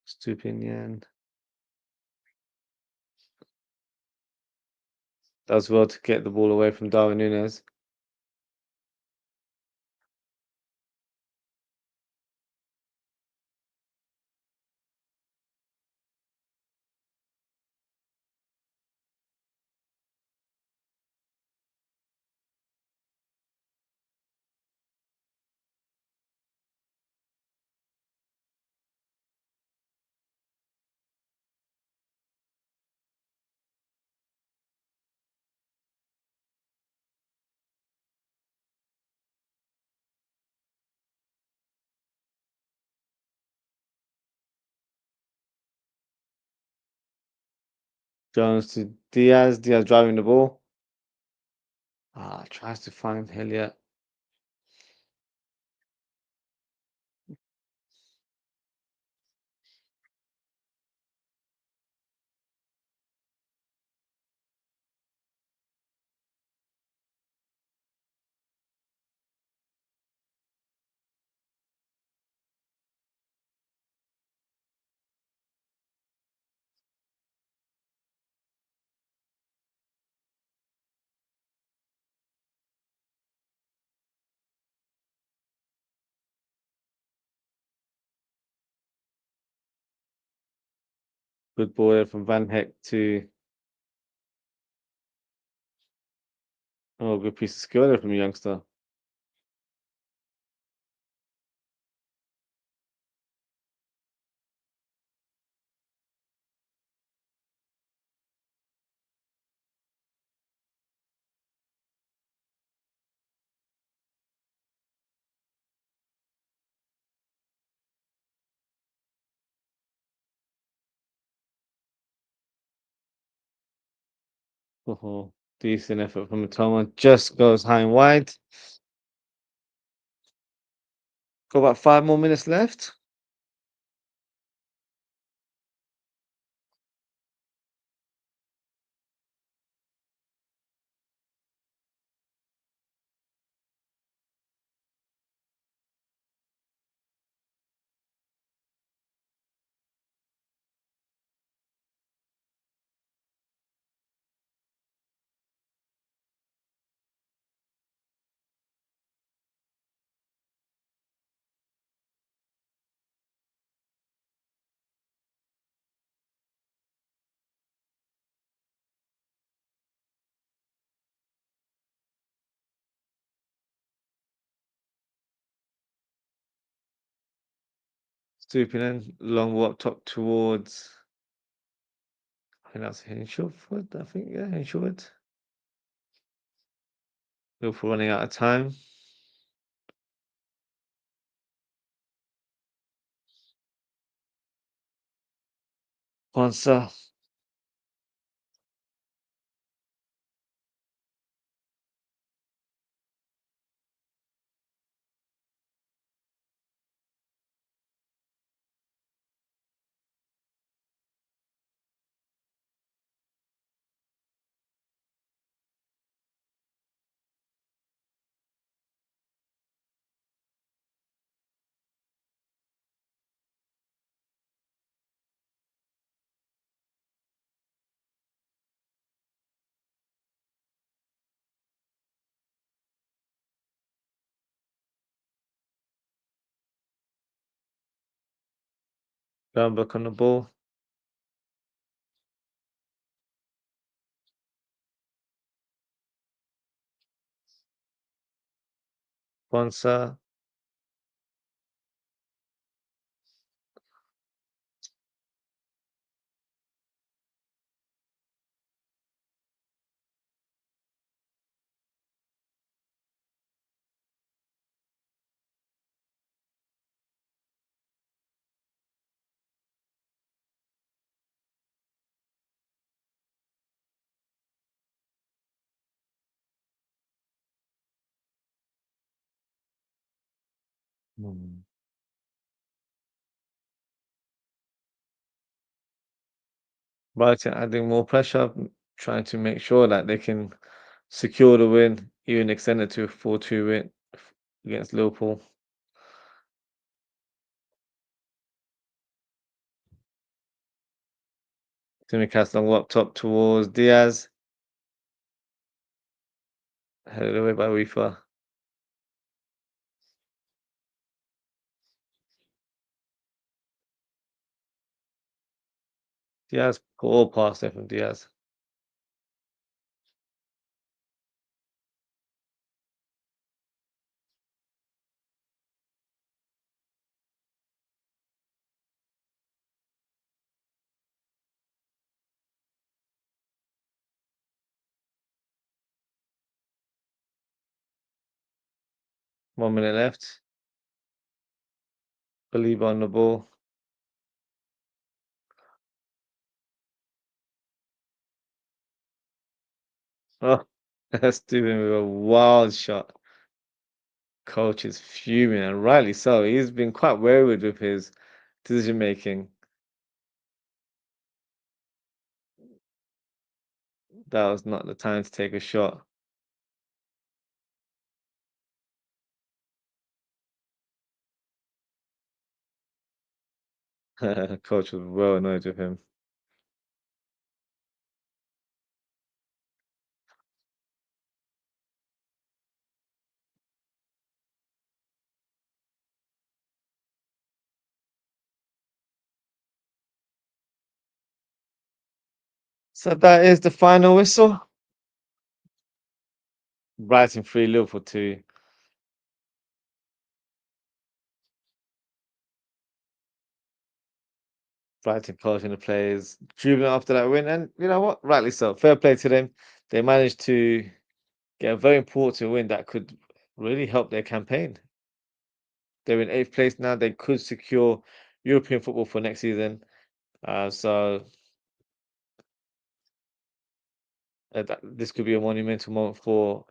Stupinian. Does well to get the ball away from Darwin Núñez. Jones to Diaz. Diaz driving the ball. Tries to find Elliott. Good ball there from Van Heck to. Oh, good piece of skill there from the youngster. Oh, decent effort from Matoma. Just goes high and wide. Got about 5 more minutes left. Stooping in, long walk top towards. I think that's Hinshelwood. I think, yeah, Hinshelwood. Liverpool running out of time. Sponsor. Groundwork on the ball. Sponsor. Mm. Brighton adding more pressure, trying to make sure that they can secure the win, even extend it to a 4-2 win against Liverpool. Simicast long up top towards Diaz, headed away by Weaver. Diaz, all pass there from Diaz. One minute left. Believe on the ball. Oh, that's doing with a wild shot. Coach is fuming, and rightly so. He's been quite wayward with his decision making. That was not the time to take a shot. Coach was well annoyed with him. So that is the final whistle. Brighton 3, Liverpool 2. Brighton coaching the players, jubilant after that win. And you know what? Rightly so. Fair play to them. They managed to get a very important win that could really help their campaign. They're in eighth place now. They could secure European football for next season. So this could be a monumental moment for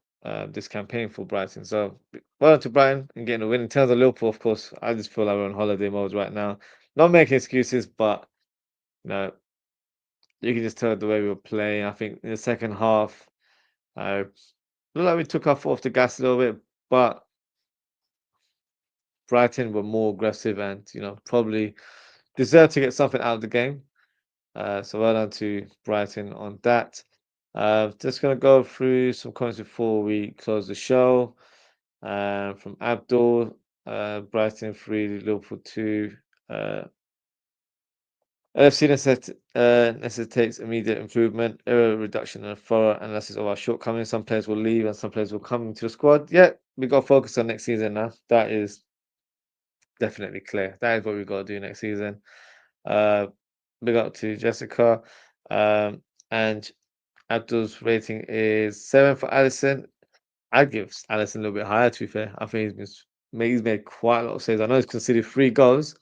this campaign for Brighton. So well done to Brighton and getting a win. In terms of Liverpool, of course, I just feel like we're on holiday mode right now. Not making excuses, but you know, you can just tell the way we were playing. I think in the second half, looked like we took our foot off the gas a little bit, but Brighton were more aggressive and probably deserved to get something out of the game. So well done to Brighton on that. Just gonna go through some comments before we close the show. From Abdul, Brighton 3, Liverpool 2. LFC necessitates immediate improvement, error reduction, and thorough analysis of our shortcomings. Some players will leave and some players will come into the squad. Yeah, we got to focus on next season now. That is definitely clear. That is what we've got to do next season. Uh, big up to Jessica. And Abdul's rating is 7 for Allison. I'd give Allison a little bit higher, to be fair. I think he's made quite a lot of saves. I know he's conceded 3 goals,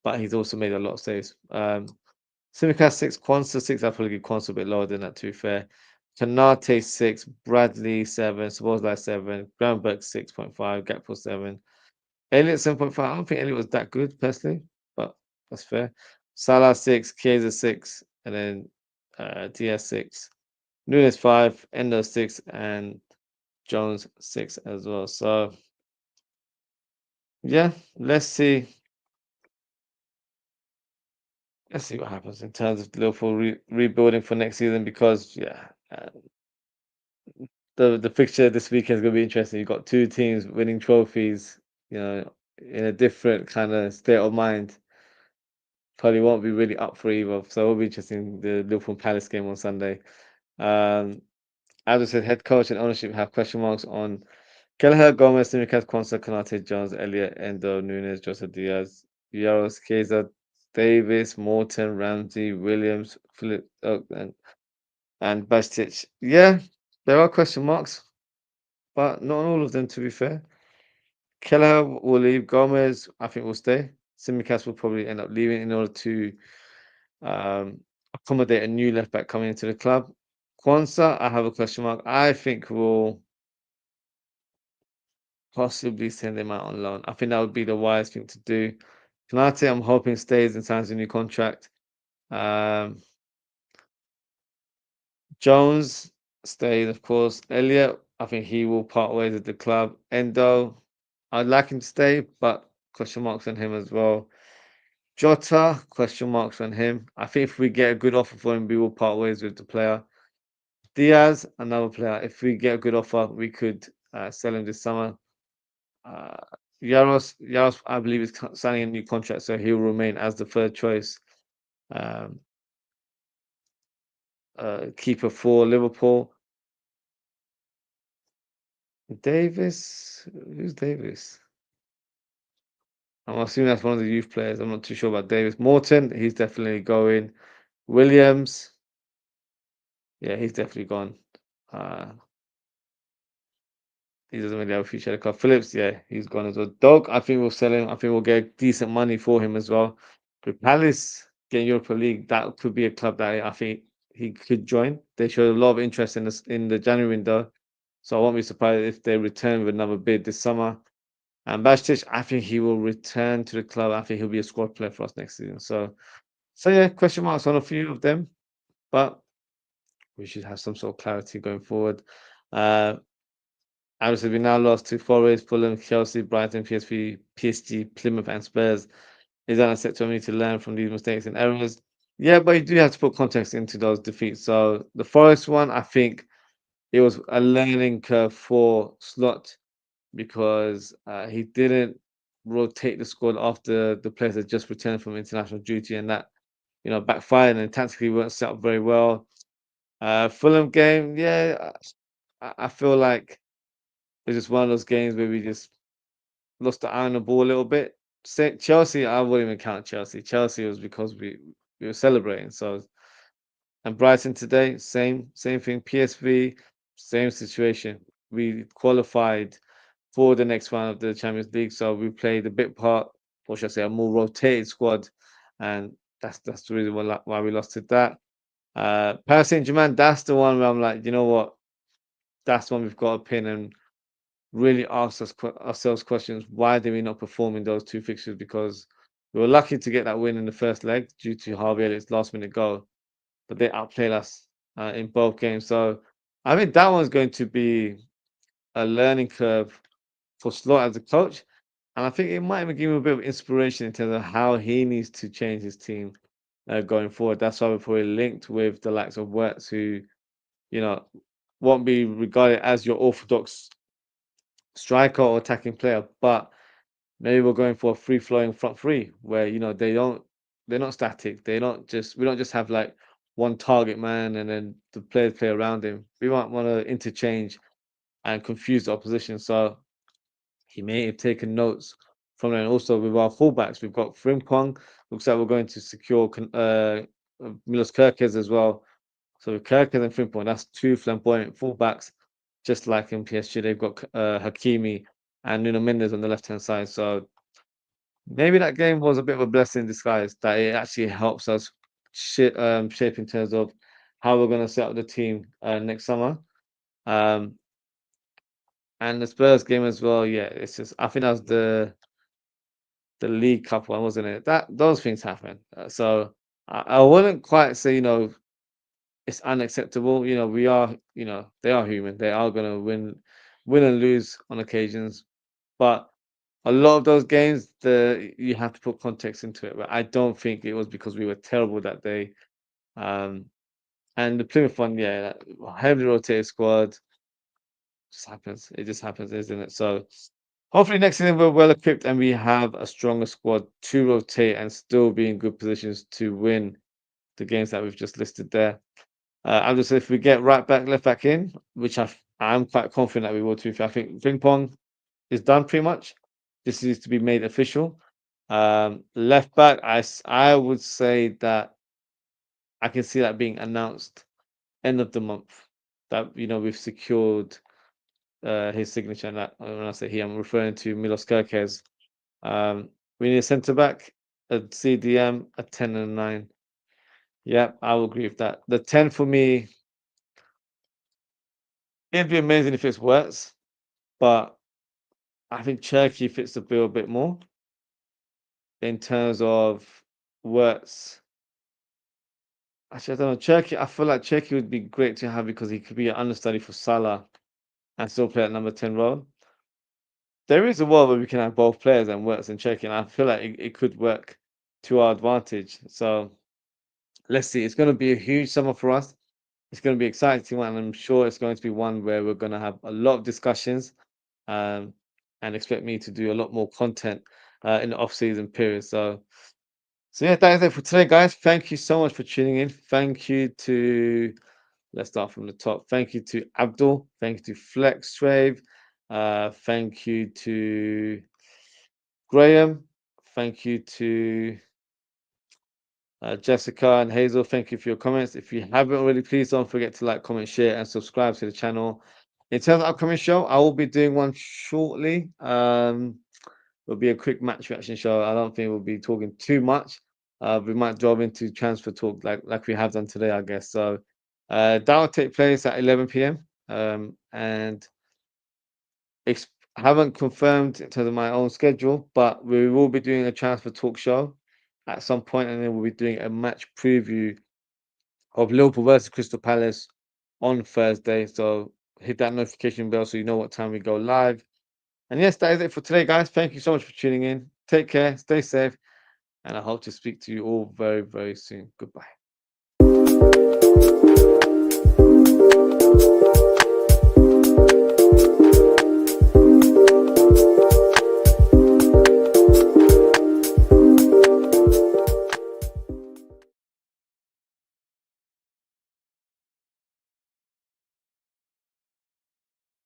but he's also made a lot of saves. Simicast 6, Kwanzaa 6. I'll probably give Kwanzaa a bit lower than that, to be fair. Kanate 6, Bradley 7, Szoboszlai 7, Groundberg 6.5, Gakpo 7. Elliot 7.5. I don't think Elliot was that good, personally, but that's fair. Salah 6, Chiesa 6, and then DS 6. Nunes 5, Endo 6, and Jones 6 as well. So, yeah, let's see. Let's see what happens in terms of Liverpool rebuilding for next season because, yeah, the fixture this weekend is going to be interesting. You've got two teams winning trophies, in a different kind of state of mind. probably won't be really up for either. So it'll be interesting, the Liverpool Palace game on Sunday. Um, as I said, head coach and ownership have question marks on Kelleher, Gomez, Simicast, Quansah, Konate, Jones, Elliott, Endo, Nunes, Joseph Diaz, Yaros, Keza, Davis, Morton, Ramsey, Williams, Philip, and Bastic. Yeah, there are question marks, but not on all of them, to be fair. Kelleher will leave. Gomez, I think, will stay. Simicast will probably end up leaving in order to um, accommodate a new left back coming into the club. Quansah, I have a question mark. I think we'll possibly send him out on loan. I think that would be the wise thing to do. Konate, I'm hoping stays and signs a new contract. Um, Jones stays, of course. Elliott, I think he will part ways with the club. Endo, I'd like him to stay, but question marks on him as well. Jota, question marks on him. I think if we get a good offer for him, we will part ways with the player. Diaz, another player. If we get a good offer, we could sell him this summer. Uh, Yaros, I believe, is signing a new contract, so he'll remain as the third choice um, keeper for Liverpool. Davis, who's Davis? I'm assuming that's one of the youth players. I'm not too sure about Davis. Morton, he's definitely going. Williams, yeah, he's definitely gone. Uh, he doesn't really have a future at the club. Phillips, yeah, he's gone as well. Dog, I think we'll sell him. I think we'll get decent money for him as well. With Palace getting Europa League, that could be a club that I think he could join. They showed a lot of interest in this in the January window, so I won't be surprised if they return with another bid this summer. And Bastic, I think he will return to the club. I think he'll be a squad player for us next season. So yeah, question marks on a few of them, but we should have some sort of clarity going forward. Uh, Obviously, we now lost to Forest, Fulham, Chelsea, Brighton, PSV, PSG, Plymouth, and Spurs. Is unacceptable. We need to learn from these mistakes and errors. Yeah, but you do have to put context into those defeats. So the Forest one, I think it was a learning curve for Slot because he didn't rotate the squad after the players had just returned from international duty, and that backfired and tactically weren't set up very well. Fulham game, yeah, I feel like it's just one of those games where we just lost the eye on the ball a little bit. Chelsea, I wouldn't even count Chelsea. Chelsea was because we were celebrating. So and Brighton today, same thing. PSV, same situation. We qualified for the next round of the Champions League, so we played a bit part, or should I say, a more rotated squad, and that's the reason why we lost to that. Paris Saint-Germain, that's the one where I'm like, you know what? That's the one we've got to pin and really ask ourselves questions. Why did we not perform in those two fixtures? Because we were lucky to get that win in the first leg due to Harvey Elliott's last minute goal, but they outplayed us in both games. So I think that one's going to be a learning curve for Slot as a coach. And I think it might even give him a bit of inspiration in terms of how he needs to change his team going forward. That's why we're probably linked with the likes of Wirtz, who, you know, won't be regarded as your orthodox striker or attacking player, but maybe we're going for a free flowing front three where they're not static. We don't just have like one target man and then the players play around him. We might want to interchange and confuse the opposition. So he may have taken notes from that. And also with our fullbacks, we've got Frimpong. Looks like we're going to secure Milos Kerkez as well. So with Kerkez and Frimpong, that's two flamboyant fullbacks, just like in PSG. They've got Hakimi and Nuno Mendes on the left hand side. So maybe that game was a bit of a blessing in disguise that it actually helps us shape in terms of how we're going to set up the team next summer. Um, and the Spurs game as well. Yeah, it's just I think that was the League Cup one, wasn't it? That those things happen. So I wouldn't quite say it's unacceptable. We are they are human. They are going to win and lose on occasions, but a lot of those games, you have to put context into it. But I don't think it was because we were terrible that day. Um, and the Plymouth one, yeah, that heavily rotated squad just happens. It just happens, isn't it? So Hopefully next season we're well equipped and we have a stronger squad to rotate and still be in good positions to win the games that we've just listed there. I'm just if we get right back, left back in, which I'm quite confident that we will too. I think ping pong is done pretty much. This needs to be made official. Left back, I would say that I can see that being announced end of the month. That we've secured his signature. And that when I say he, I'm referring to Milos Kerkez. We need a centre back, a CDM, a 10 and a 9. Yeah, I will agree with that. The 10 for me, it'd be amazing if it's Wirtz, but I think Cherky fits the bill a bit more in terms of Wirtz. Actually, I don't know. Cherky, I feel like Cherky would be great to have because he could be an understudy for Salah and still play at number 10 role. There is a world where we can have both players and Wirtz and Cherky, and I feel like it could work to our advantage. So let's see. It's going to be a huge summer for us. It's going to be exciting one, and I'm sure it's going to be one where we're going to have a lot of discussions, and expect me to do a lot more content in the off-season period. So yeah, that is it for today, guys. Thank you so much for tuning in. Thank you to let's start from the top. Thank you to Abdul. Thank you to Flex Trave. Thank you to Graham. Thank you to Jessica and Hazel, thank you for your comments. If you haven't already, please don't forget to like, comment, share, and subscribe to the channel. In terms of upcoming show, I will be doing one shortly. It'll be a quick match reaction show. I don't think we'll be talking too much. We might delve into transfer talk like we have done today, I guess. So that will take place at 11 p.m. And haven't confirmed in terms of my own schedule, but we will be doing a transfer talk show at some point, and then we'll be doing a match preview of Liverpool versus Crystal Palace on Thursday. So hit that notification bell so you know what time we go live. And yes, that is it for today, guys. Thank you so much for tuning in. Take care, stay safe, and I hope to speak to you all very, very soon. Goodbye.